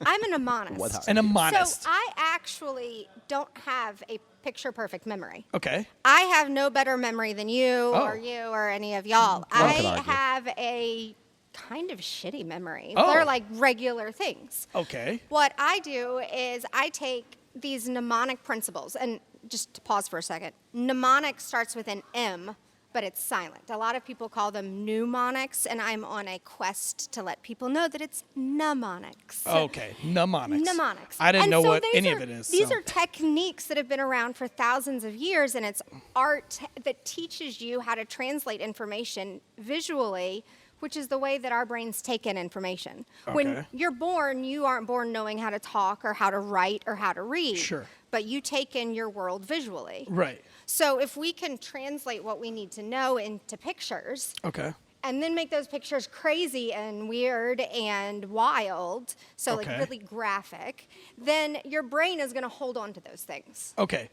I'm a mnemonist. An mnemonist. So I actually don't have a picture-perfect memory. Okay. I have no better memory than you or any of y'all. I could argue. have a kind of shitty memory. Oh. They're like regular things. Okay. What I do is I take these mnemonic principles, and just to pause for a second, mnemonic starts with an M, but it's silent. A lot of people call them mnemonics, and I'm on a quest to let people know that it's mnemonics. Okay. Mnemonics. Mnemonics. I didn't And know so what these any are- of it is. These so. are techniques that have been around for thousands of years, and it's art that teaches you how to translate information visually, which is the way that our brains take in information. Okay. When you're born, you aren't born knowing how to talk or how to write or how to read. Sure. But you take in your world visually. Right. So if we can translate what we need to know into pictures, Okay. and then make those pictures crazy and weird and wild, so Okay. like really graphic, then your brain is going to hold on to those things. Okay.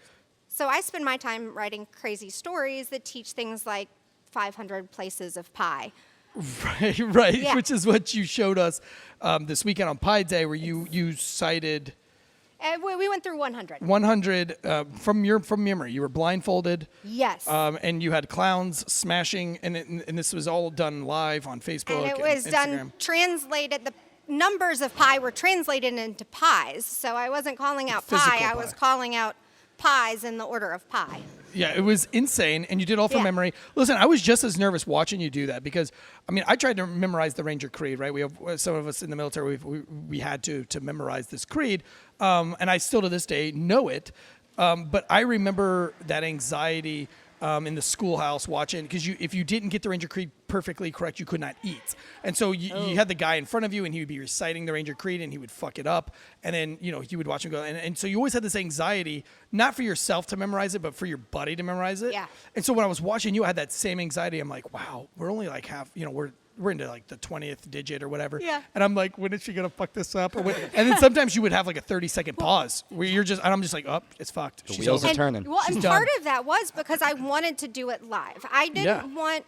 So I spend my time writing crazy stories that teach things like 500 places of pi. Right, Yeah. which is what you showed us this weekend on Pi Day, where you cited We went through 100. 100 from memory. You were blindfolded. Yes. And you had clowns smashing, and this was all done live on Facebook. And it was Instagram. done, translated, the numbers of pi were translated into pies. So I wasn't calling out Physical pi, I pi. was calling out pies in the order of pi. Yeah, it was insane, and you did all from Yeah. memory. Listen, I was just as nervous watching you do that because, I mean, I tried to memorize the Ranger Creed, right? We have some of us in the military, we had to memorize this creed, and I still to this day know it. But I remember that anxiety in the schoolhouse watching, because if you didn't get the Ranger Creed perfectly correct, you could not eat. And so you had the guy in front of you, and he would be reciting the Ranger Creed, and he would fuck it up. And then, you would watch him go. And so you always had this anxiety, not for yourself to memorize it, but for your buddy to memorize it. Yeah. And so when I was watching you, I had that same anxiety. I'm like, wow, we're only like half, we're into like the 20th digit or whatever. Yeah. And I'm like, when is she going to fuck this up? And then sometimes you would have like a 30-second pause where and I'm just like, oh, it's fucked. The She's wheels over. are turning. Well, She's and done. part of that was because I wanted to do it live. I didn't want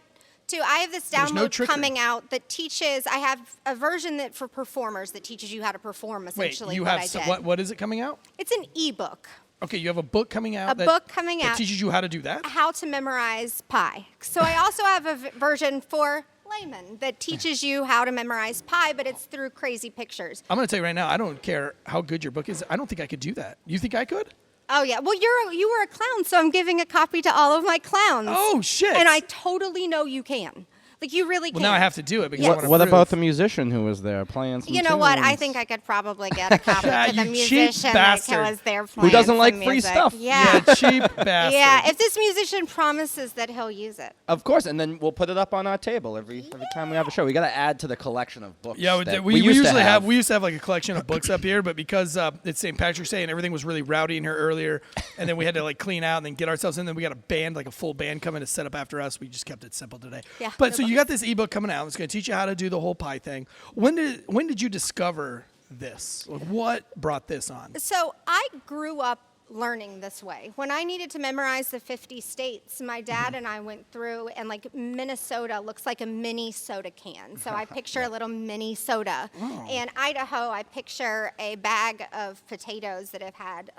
to. I have this There's no download trickery. coming out that teaches. I have a version that for performers that teaches you how to perform. Wait, Essentially, you what have I did. what is it coming out? It's an ebook. Okay, you have a book coming out. Book coming that out. teaches you how to do that. How to memorize pi. So I also have a version for layman that teaches you how to memorize pi, but it's through crazy pictures. I'm going to tell you right now, I don't care how good your book is. I don't think I could do that. You think I could? Oh yeah. Well, you were a clown, so I'm giving a copy to all of my clowns. Oh shit! And I totally know you can. Like you really can. Well, now I have to do it because Yeah. I want to What prove. about the musician who was there playing some You know what? I tunes? think I could probably get a copy Yeah, to the you cheap musician bastard. that was there playing doesn't some like free music. stuff. Yeah. cheap bastard. Yeah, if this musician promises that he'll use it. Of course, and then we'll put it up on our table every time we have a show. We got to add to the collection of books. Yeah, that we used to usually have we used to have like a collection of books up here, but because it's St. Patrick's Day and everything was really rowdy in here earlier, and then we had to like clean out and then get ourselves in. Then we got a band, like a full band, coming to set up after us. We just kept it simple today. Yeah, But no so you books. got this ebook coming out. It's going to teach you how to do the whole pie thing. When did you discover this? Like, what brought this on? So I grew up learning this way. When I needed to memorize the 50 states, my dad and I went through, and like Minnesota looks like a mini soda can. So I picture a little mini soda. And Idaho, I picture a bag of potatoes that have had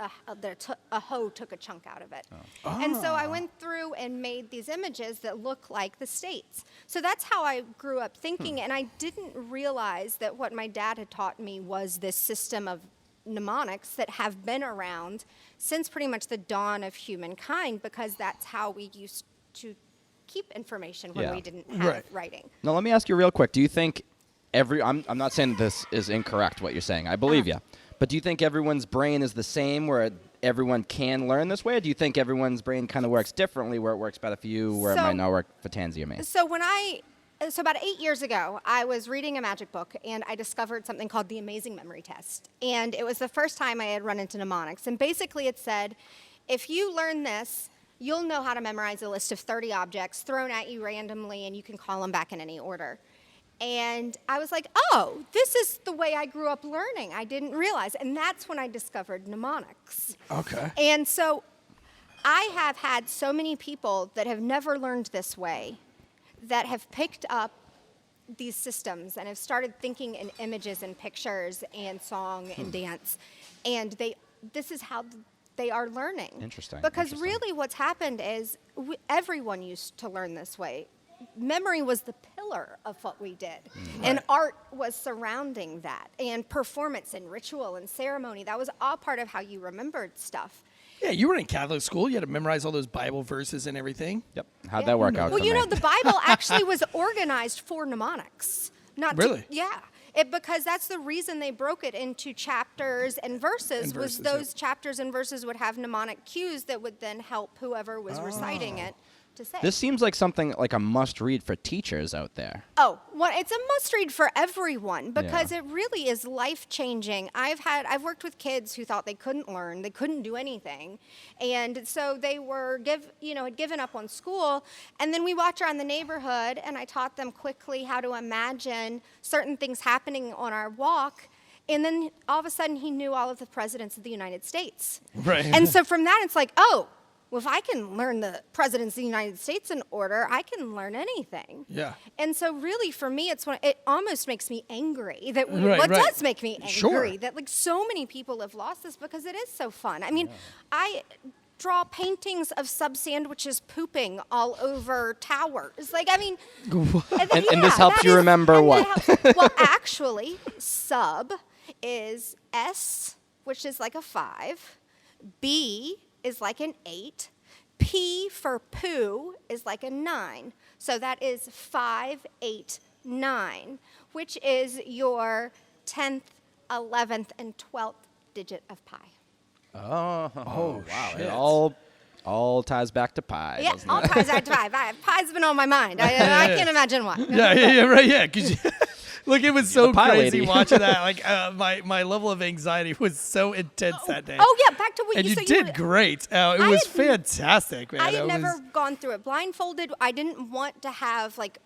a hoe took a chunk out of it. And so I went through and made these images that look like the states. So that's how I grew up thinking. And I didn't realize that what my dad had taught me was this system of mnemonics that have been around since pretty much the dawn of humankind, because that's how we used to keep information when Yeah. we didn't have Right. writing. Now, let me ask you real quick. Do you think I'm not saying this is incorrect, what you're saying. I believe you. But do you think everyone's brain is the same where everyone can learn this way? Or do you think everyone's brain kind of works differently where it works better for you, where it So- might not work for Tansy or me? So about 8 years ago, I was reading a magic book, and I discovered something called the Amazing Memory Test. And it was the first time I had run into mnemonics. And basically it said, if you learn this, you'll know how to memorize a list of 30 objects thrown at you randomly, and you can call them back in any order. And I was like, oh, this is the way I grew up learning. I didn't realize. And that's when I discovered mnemonics. Okay. And so I have had so many people that have never learned this way that have picked up these systems and have started thinking in images and pictures and song and dance. And this is how they are learning. Interesting, Because interesting. really what's happened is everyone used to learn this way. Memory was the pillar of what we did. And art was surrounding that. And performance and ritual and ceremony, that was all part of how you remembered stuff. Yeah, you were in Catholic school. You had to memorize all those Bible verses and everything. Yep. How'd that work out Well, for you me? know, the Bible actually was organized for mnemonics. Not Really? Yeah. Because that's the reason they broke it into chapters and verses, And was verses, those yep. chapters and verses would have mnemonic cues that would then help whoever was reciting it to say. This seems like something like a must-read for teachers out there. Oh, well, it's a must-read for everyone because Yeah. it really is life-changing. I've worked with kids who thought they couldn't learn, they couldn't do anything, and so they were had given up on school. And then we walked around the neighborhood, and I taught them quickly how to imagine certain things happening on our walk. And then all of a sudden, he knew all of the presidents of the United States. Right. And so from that, it's like, oh, well, if I can learn the presidents of the United States in order, I can learn anything. Yeah. And so really for me, it almost makes me angry that Right. does make me angry Sure. that like so many people have lost this because it is so fun. I mean, I draw paintings of sub sandwiches pooping all over towers. Like, I mean, And this helps you remember what? Well, actually, sub is S, which is like a 5. B is like an 8. P for poo is like a 9. So that is 5, 8, 9, which is your 10th, 11th, and 12th digit of pi. Oh, wow. shit. It all ties back to pi. Yeah, doesn't all it? pies are pi. Pie's been on my mind. I can't imagine why. Yeah, right, yeah. 'Cause look, it was so the pie crazy lady. watching that. Like, my level of anxiety was so intense that day. Oh yeah, back to what and you you said. did great. It I was had- fantastic, man. I had It never was- gone through it blindfolded. I didn't want to have like,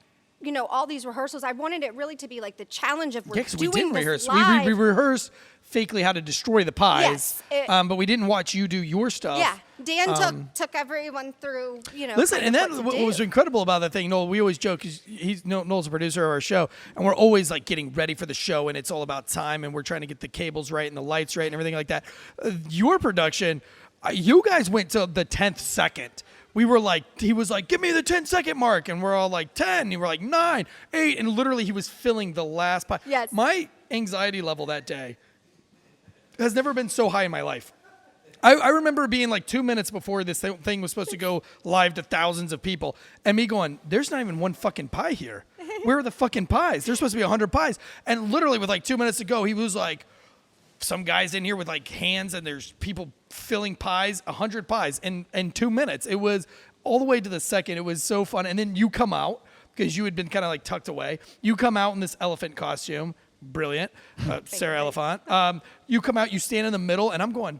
all these rehearsals. I wanted it really to be like the challenge of we're Yeah, 'cause we doing didn't this rehearse. live. We rehearsed fakely how to destroy the pies. Yes, but we didn't watch you do your stuff. Yeah, Dan took everyone through. Listen, kind and of then what to what was do. incredible about that thing, Noel, we always joke, because Noel's a producer of our show, and we're always like getting ready for the show, and it's all about time, and we're trying to get the cables right and the lights right and everything like that. Your production, you guys went to the 10th second. We were like, he was like, give me the 10-second mark, and we're all like 10, and you were like 9, 8, and literally he was filling the last pie. Yes. My anxiety level that day has never been so high in my life. I remember being like 2 minutes before this thing was supposed to go live to thousands of people, and me going, there's not even one fucking pie here. Where are the fucking pies? There's supposed to be 100 pies. And literally with like 2 minutes to go, he was like, some guys in here with like hands, and there's people filling pies, 100 pies in 2 minutes. It was all the way to the second. It was so fun. And then you come out, because you had been kind of like tucked away. You come out in this elephant costume. Brilliant. Sarah Elephant. You come out, you stand in the middle, and I'm going,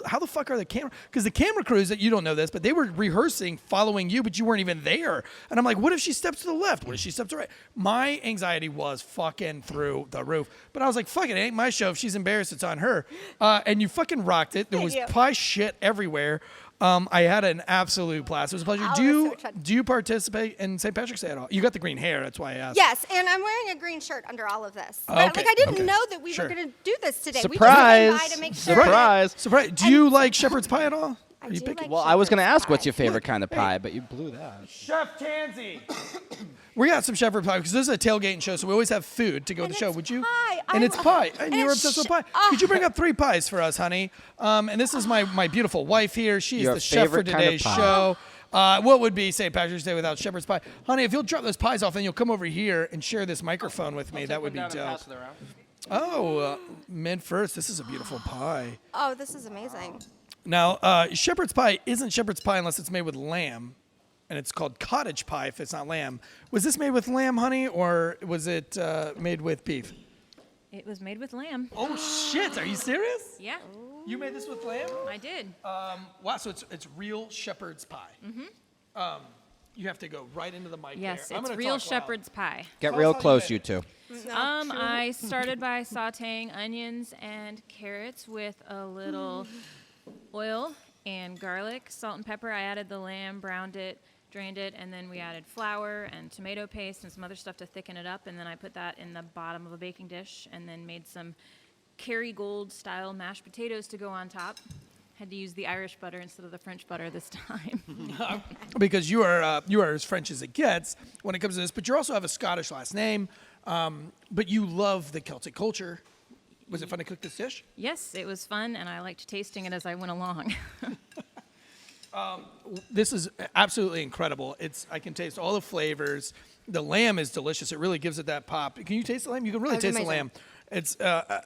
how the fuck are the camera? Because the camera crews, that you don't know this, but they were rehearsing following you, but you weren't even there. And I'm like, what if she steps to the left? What if she steps to the right? My anxiety was fucking through the roof. But I was like, fuck it, ain't my show. If she's embarrassed, it's on her. And you fucking rocked it. There was Thank you. pie shit everywhere. I had an absolute blast. It was a pleasure. Oh, do it was you so much fun. do you participate in St. Patrick's Day at all? You got the green hair. That's why I asked. Yes, and I'm wearing a green shirt under all of this. Oh, But, okay, like I didn't okay. know that we Sure. were going to do this today. Surprise! We just came by to make sure. Surprise! Surprise. Do you like shepherd's pie at all? I Are you do picky? like Well, I was going to shepherd's ask what's pie. your favorite kind of pie, but you blew that. Chef Tansy. We got some shepherd pie because this is a tailgating show, so we always have food to go with And the show. it's Would you? pie. And I it's love- pie. And and you're it's obsessed with sh- pie. oh. Could you bring up 3 pies for us, honey? And this is my beautiful wife here. She's Your the chef for favorite kind of today's pie. show. What would be St. Patrick's Day without shepherd's pie? Honey, if you'll drop those pies off, then you'll come over here and share this microphone with me. That would be dope. Oh, mid first. This is a beautiful pie. Oh, this is amazing. Now, shepherd's pie isn't shepherd's pie unless it's made with lamb, and it's called cottage pie if it's not lamb. Was this made with lamb, honey, or was it made with beef? It was made with lamb. Oh shit! Are you serious? Yeah, You made this with lamb? I did. Wow! So it's real shepherd's pie. Mm-hmm. You have to go right into the mic. Yes, there. I'm it's gonna real talk loud. shepherd's pie. Get Tell us real how you close, made you it. two. I started by sautéing onions and carrots with a little oil and garlic, salt and pepper. I added the lamb, browned it, drained it, and then we added flour and tomato paste and some other stuff to thicken it up. And then I put that in the bottom of a baking dish and then made some Kerrygold style mashed potatoes to go on top. Had to use the Irish butter instead of the French butter this time. Because you are as French as it gets when it comes to this, but you also have a Scottish last name. But you love the Celtic culture. Was it fun to cook this dish? Yes, it was fun, and I liked tasting it as I went along. This is absolutely incredible. I can taste all the flavors. The lamb is delicious. It really gives it that pop. Can you taste the lamb? You can really It's taste the amazing. lamb. It's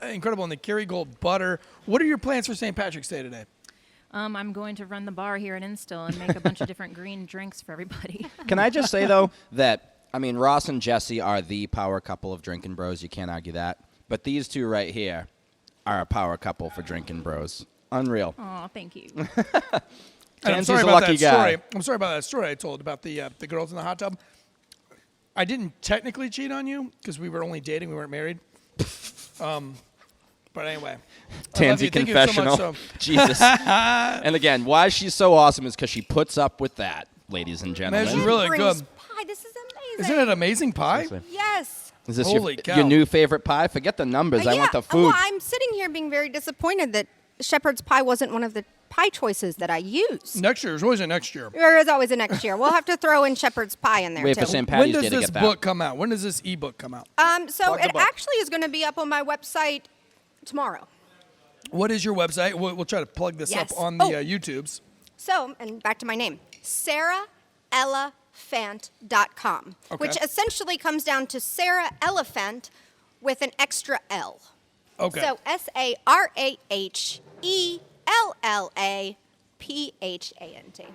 incredible. And the Kerrygold butter. What are your plans for St. Patrick's Day today? I'm going to run the bar here at Instill and make a bunch of different green drinks for everybody. Can I just say, though, that, I mean, Ross and Jesse are the power couple of drinking bros. You can't argue that. But these two right here are a power couple for drinking bros. Unreal. Oh, thank you. And I'm Tansy's sorry a about lucky that story. guy. I'm sorry about that story I told about the girls in the hot tub. I didn't technically cheat on you because we were only dating. We weren't married. But anyway. Tansy Thank you so much, confessional. so- Jesus. And again, why she's so awesome is because she puts up with that, ladies and gentlemen. Man, she's really Brings good. Pie. This is amazing. Isn't it amazing pie? Yes. Is this Holy your cow. new favorite pie? Forget the numbers. I Yeah. want the food. Well, I'm sitting here being very disappointed that shepherd's pie wasn't one of the pie choices that I used. Next year. There's always a next year. There is always a next year. We'll have to throw in shepherd's pie in there Wait too. for St. When Patty's does Day to this get that. book come out? When does this ebook come out? So Plug the it book. actually is going to be up on my website tomorrow. What is your website? We'll try to plug this Yes. up on the Oh. YouTubes. So, and back to my name, SarahElephant.com, Okay. which essentially comes down to Sarah Elephant with an extra L. Okay. So SarahEllephanT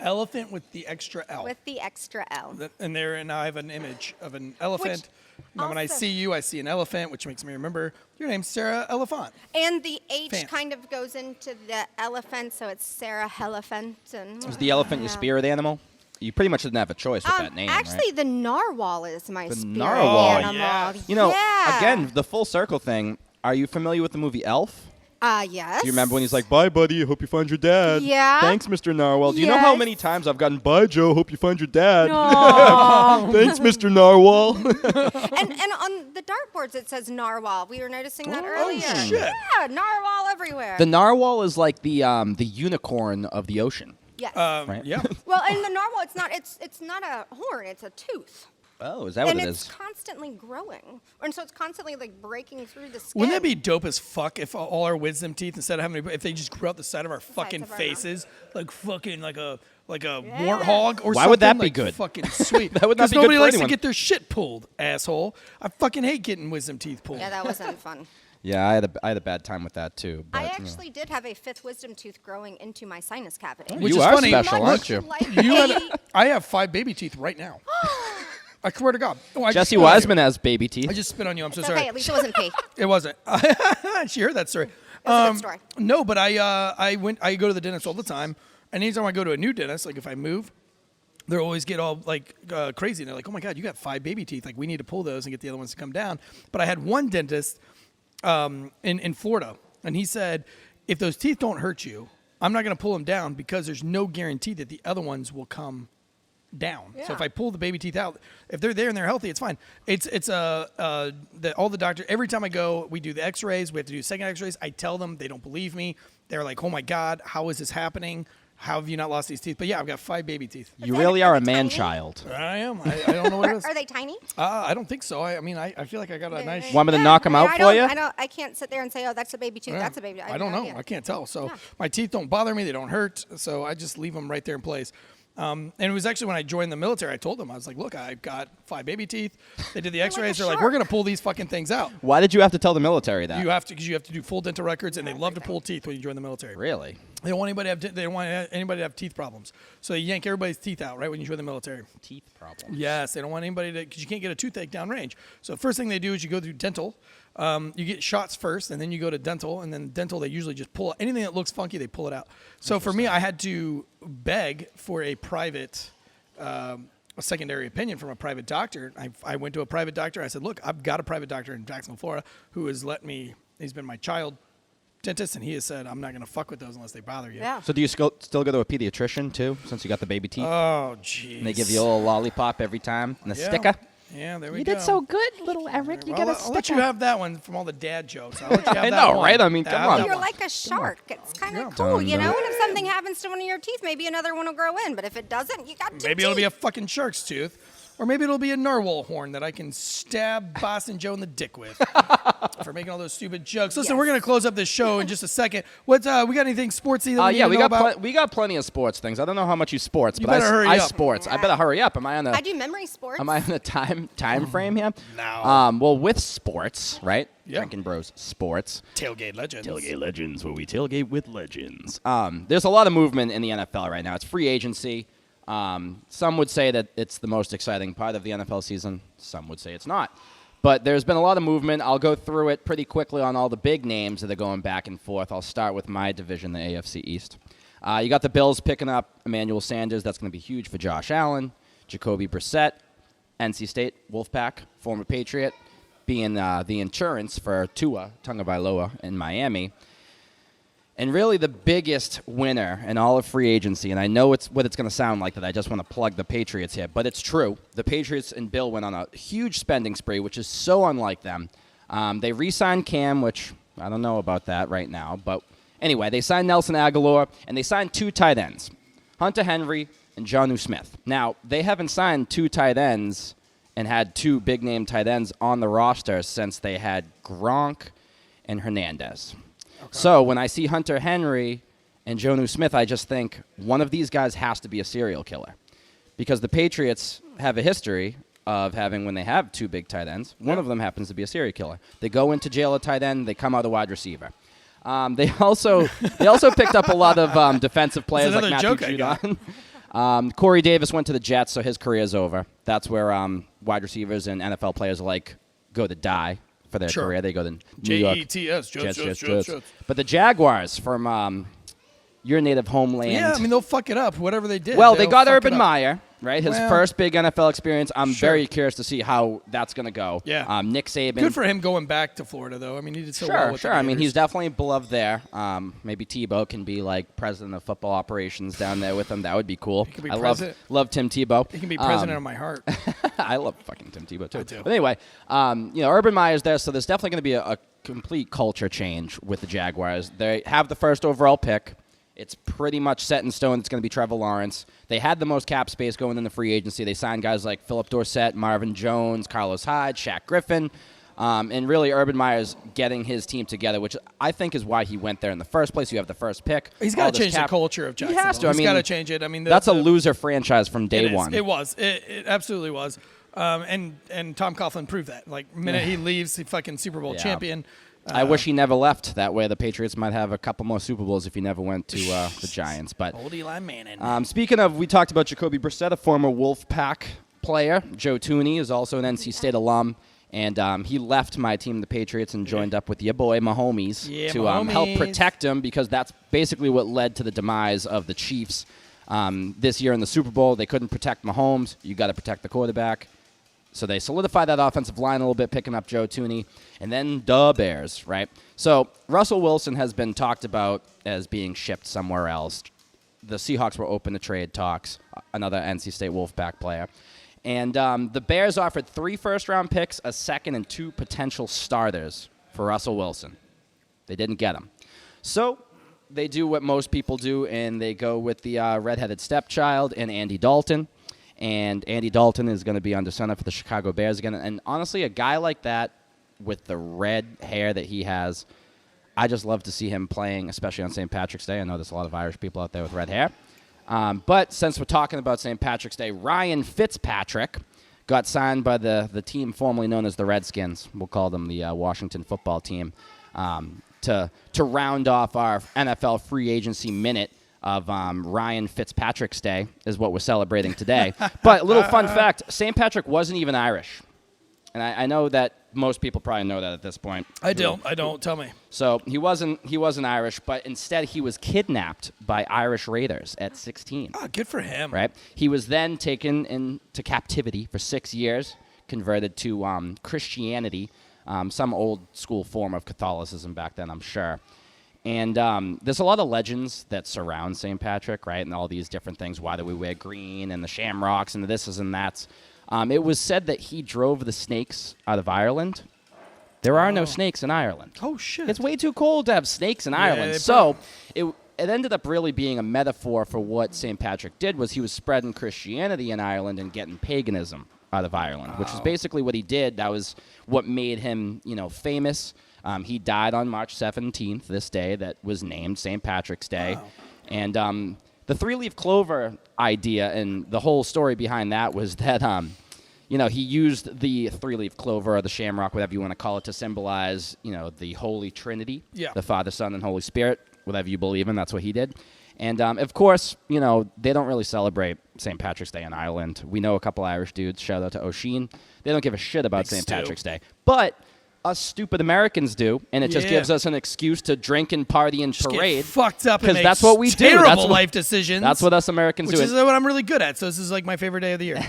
Elephant with the extra L. with the extra L. And there, and I have an image of an elephant. Now, when I also- see you, I see an elephant, which makes me remember your name's Sarah Elephant. And the H Fan. kind of goes into the elephant, so it's Sarah Elephant. And Is the elephant your spirit animal? You pretty much didn't have a choice with that name, actually, right? the narwhal is my spirit narwhal, animal. yes. You know, Yeah. again, the full circle thing. Are you familiar with the movie Elf? Yes. Do you remember when he's like, "Bye, buddy. Hope you find your dad." Yeah. Thanks, Mr. Narwhal. Do you know how Yes. many times I've gotten, "Bye, Joe. Hope you find your dad." Thanks, Mr. Narwhal. And on the dartboards it says narwhal. We were noticing that earlier. shit. Yeah, narwhal everywhere. The narwhal is like the unicorn of the ocean. yes. Right. Yeah. Well, and the narwhal, it's not a horn, it's a tooth. Oh, is that what And it it's is? constantly growing. And so it's constantly like breaking through the skin. Wouldn't that be dope as fuck if all our wisdom teeth, instead of having if they just grew out the side of our fucking of our faces, like fucking like a warthog or something? Why would that be like, good? Fucking sweet. That would not 'Cause be good nobody for likes anyone. to get their shit pulled, asshole. I fucking hate getting wisdom teeth pulled. Yeah, that wasn't fun. Yeah, I had a bad time with that too. But, I you know. actually did have a fifth wisdom tooth growing into my sinus cavity. Which You is are funny. special, Much aren't you? like You a- had, I have 5 baby teeth right now. I swear to God. Oh, I just Jesse spit on you. Wiseman has baby teeth. I just spit on you. I'm so It's sorry. okay, at least it wasn't pee. It wasn't. She heard that story. It was a good story. No, but I go to the dentist all the time, and anytime I go to a new dentist, like if I move, they always get all like crazy. And they're like, "Oh my God, you got 5 baby teeth. Like we need to pull those and get the other ones to come down." But I had one dentist in Florida, and he said, "If those teeth don't hurt you, I'm not going to pull them down because there's no guarantee that the other ones will come down. So if Yeah. I pull the baby teeth out, if they're there and they're healthy, it's fine. It's all the doctor. Every time I go, we do the X-rays. We have to do second X-rays. I tell them, they don't believe me. They're like, "Oh my God, how is this happening? How have you not lost these teeth?" But yeah, I've got 5 baby teeth. You really are a they man tiny? child. I am. I don't know what it is. Are they tiny? I don't think so. I mean, I feel like I got a nice. Want me to knock 'em out I for don't- you? I can't sit there and say, "Oh, that's a baby tooth. Yeah. That's a baby." I don't know. idea. I can't tell. So Yeah. my teeth don't bother me. They don't hurt. So I just leave them right there in place. And it was actually when I joined the military, I told them, I was like, "Look, I've got 5 baby teeth." They did the like X-rays. a They're like, "We're shark. gonna pull these fucking things out." Why did you have to tell the military that? You have to, because you have to do full dental records, and they love to pull teeth when you join the military. Really? They don't want anybody to have. They don't want anybody to have teeth problems. So they yank everybody's teeth out right when you join the military. Teeth problem. Yes, they don't want anybody to, because you can't get a toothache downrange. So first thing they do is you go through dental. You get shots first, and then you go to dental, and then dental they usually just pull anything that looks funky. They pull it out. So for me, I had to beg for a private. A secondary opinion from a private doctor. I went to a private doctor. I said, "Look, I've got a private doctor in Jacksonville, Florida, who has let me. He's been my child dentist, and he has said I'm not going to fuck with those unless they bother you." Yeah. So do you still go to a pediatrician too, since you got the baby teeth? Oh, jeez. And they give you a little lollipop every time and a sticker? Yeah, there we You go. did so good, little Eric. You got a I'll let you sticker. have that one from all the dad jokes. I'll let you have I that know, one. right? I mean, come Have on. that You're one. like a shark. It's kind of Yeah. cool, you Dun, know. dun. And if something happens to one of your teeth, maybe another one will grow in. But if it doesn't, you got 2 Maybe it'll be a teeth. fucking shark's tooth. Or maybe it'll be a narwhal horn that I can stab Boston Joe in the dick with for making all those stupid jokes. Listen, Yes. we're gonna close up this show in just a second. What's we got anything sportsy that we need Yeah, to we know got about? we got plenty of sports things. I don't know how much you sports, You but better hurry I up. sports. I better hurry up. Am I on a I do memory sports. Am I on a time frame here? No. Well, with sports, right? Yeah. Drinking Bros sports. Tailgate Legends. Tailgate Legends, where we tailgate with legends. There's a lot of movement in the NFL right now. It's free agency. Some would say that it's the most exciting part of the NFL season. Some would say it's not. But there's been a lot of movement. I'll go through it pretty quickly on all the big names that are going back and forth. I'll start with my division, the AFC East. You got the Bills picking up Emmanuel Sanders. That's going to be huge for Josh Allen. Jacoby Brissett, NC State, Wolfpack, former Patriot. being the insurance for Tua Tagovailoa in Miami. And really the biggest winner in all of free agency, and I know it's what it's going to sound like that I just want to plug the Patriots here, but it's true. The Patriots and Bill went on a huge spending spree, which is so unlike them. They re-signed Cam, which I don't know about that right now. But anyway, they signed Nelson Aguilar, and they signed 2 tight ends, Hunter Henry and Jonnu Smith. Now, they haven't signed 2 tight ends and had 2 big-name tight ends on the roster since they had Gronk and Hernandez. Okay. So when I see Hunter Henry and Jonnu Smith, I just think one of these guys has to be a serial killer. Because the Patriots have a history of having, when they have 2 big tight ends, one of them happens to be a serial killer. They go into jail at tight end, they come out a wide receiver. They also picked up a lot of defensive players like Matthew Judon. Corey Davis went to the Jets, so his career's over. That's where wide receivers and NFL players alike go to die for their career. They go to New York. Jets. But the Jaguars from your native homeland. Yeah, I mean, they'll fuck it up, whatever they did. Well, they got Urban Meyer, right? His first big NFL experience. I'm very curious to see how that's going to go. Yeah. Nick Saban. Good for him going back to Florida, though. I mean, he did so well with the I mean, Raiders. he's definitely beloved there. Maybe Tebow can be like president of football operations down there with him. That would be cool. He can be I president. love Tim Tebow. He can be president of my heart. I love fucking Tim Tebow, too. I do. But anyway, Urban Meyer's there, so there's definitely going to be a complete culture change with the Jaguars. They have the first overall pick. It's pretty much set in stone. It's going to be Trevor Lawrence. They had the most cap space going into free agency. They signed guys like Philip Dorsett, Marvin Jones, Carlos Hyde, Shaq Griffin. And really, Urban Meyer's getting his team together, which I think is why he went there in the first place. You have the first pick. He's got to change the culture of Jacksonville. He has to. He's got to change it. I mean, that's a loser franchise from day one. It was. It absolutely was. And Tom Coughlin proved that. Like, the minute he leaves, he fucking Super Bowl champion. I wish he never left. That way the Patriots might have a couple more Super Bowls if he never went to the Giants. But old Eli Manning. Speaking of, we talked about Jacoby Brissett, a former Wolfpack player. Joe Tooney is also an NC State alum. And he left my team, the Patriots, and joined up with your boy, Mahomes, to help protect him, because that's basically what led to the demise of the Chiefs this year in the Super Bowl. They couldn't protect Mahomes. You got to protect the quarterback. So they solidified that offensive line a little bit, picking up Joe Tooney. And then the Bears, right? So Russell Wilson has been talked about as being shipped somewhere else. The Seahawks were open to trade talks, another NC State Wolfpack player. And the Bears offered 3 first-round picks, a second, and 2 potential starters for Russell Wilson. They didn't get him. So they do what most people do, and they go with the redheaded stepchild and Andy Dalton. And Andy Dalton is going to be under center for the Chicago Bears again. And honestly, a guy like that with the red hair that he has, I just love to see him playing, especially on St. Patrick's Day. I know there's a lot of Irish people out there with red hair. But since we're talking about St. Patrick's Day, Ryan Fitzpatrick got signed by the team formerly known as the Redskins. We'll call them the Washington football team, to round off our NFL free agency minute of Ryan Fitzpatrick's Day is what we're celebrating today. But a little fun fact, St. Patrick wasn't even Irish. And I know that most people probably know that at this point. I don't. Tell me. So he wasn't Irish, but instead he was kidnapped by Irish raiders at 16. Oh, good for him. Right? He was then taken into captivity for 6 years, converted to Christianity, some old school form of Catholicism back then, I'm sure. And there's a lot of legends that surround St. Patrick, right, and all these different things. Why do we wear green, and the shamrocks, and the thises and that's. It was said that he drove the snakes out of Ireland. There are no snakes in Ireland. Oh, shit. It's way too cold to have snakes in Ireland. So it ended up really being a metaphor for what St. Patrick did, was he was spreading Christianity in Ireland and getting paganism out of Ireland, which is basically what he did. That was what made him, famous. He died on March 17th, this day that was named St. Patrick's Day. Wow. And the 3-leaf clover idea and the whole story behind that was that, he used the 3-leaf clover or the shamrock, whatever you want to call it, to symbolize, the Holy Trinity, the Father, Son, and Holy Spirit, whatever you believe in. That's what he did. And, of course, they don't really celebrate St. Patrick's Day in Ireland. We know a couple Irish dudes. Shout out to Oisin. They don't give a shit about St. Patrick's Day. But us stupid Americans do, and it just gives us an excuse to drink and party and Just parade. get fucked up and make that's what we do. terrible That's what- life decisions. That's what us Americans which do. is what I'm really good at. So this is like my favorite day of the year.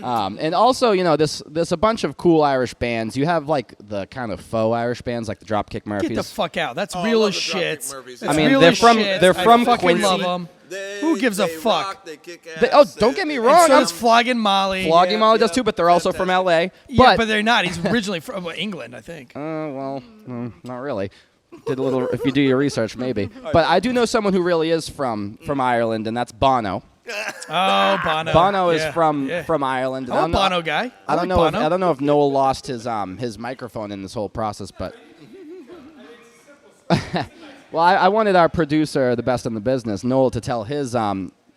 And also, there's a bunch of cool Irish bands. You have like the kind of faux Irish bands, like the Dropkick Murphys. Get the fuck out. That's I real love as the shit. Dropkick Murphys. That's I mean, real they're as from- shit. they're from I fucking Quincy. love them. Who gives a fuck? Rock, they kick Oh, ass, don't get me and- wrong. And so I'm does Flogging Molly. Flogging Molly does too, but they're also from L.A. Yeah, but they're not. He's originally from England, I think. Not really. Did a little. If you do your research, maybe. But I do know someone who really is from Ireland, and that's Bono. Oh, Bono. Bono is Yeah, from yeah. Ireland. and I'm a I'm not- Bono guy. I don't like know. If, Bono. I don't know if Noel lost his microphone in this whole process, but. Well, I wanted our producer, the best in the business, Noel, to tell his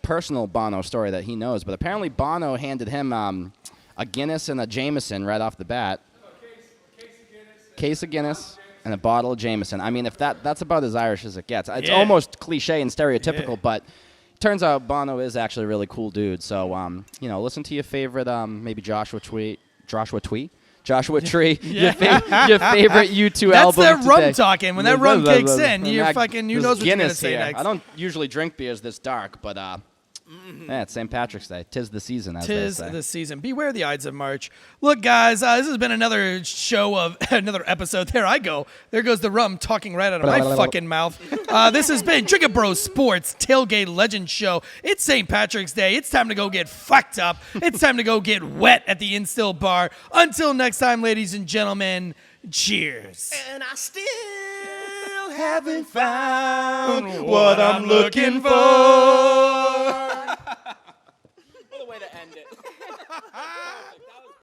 personal Bono story that he knows. But apparently, Bono handed him a Guinness and a Jameson right off the bat. Case of Guinness and a bottle of Jameson. I mean, if that's about as Irish as it gets. It's Yeah. almost cliche and stereotypical, Yeah. but turns out Bono is actually a really cool dude. So, listen to your favorite, maybe Joshua Tree, your favorite U2 That's album that rum today. talking. When that rum kicks in, And you're that- fucking, who there's knows what you're going to Guinness say here. next. I don't usually drink beers this dark, but yeah, it's St. Patrick's Day. 'Tis the season, as they Tis say. the season. Beware the Ides of March. Look, guys, this has been another show of another episode. There I go. There goes the rum talking right out of my fucking mouth. This has been Drinkin' Bros Sports Tailgate Legend Show. It's St. Patrick's Day. It's time to go get fucked up. It's time to go get wet at the Instill Bar. Until next time, ladies and gentlemen, cheers. And I still haven't found what I'm looking for.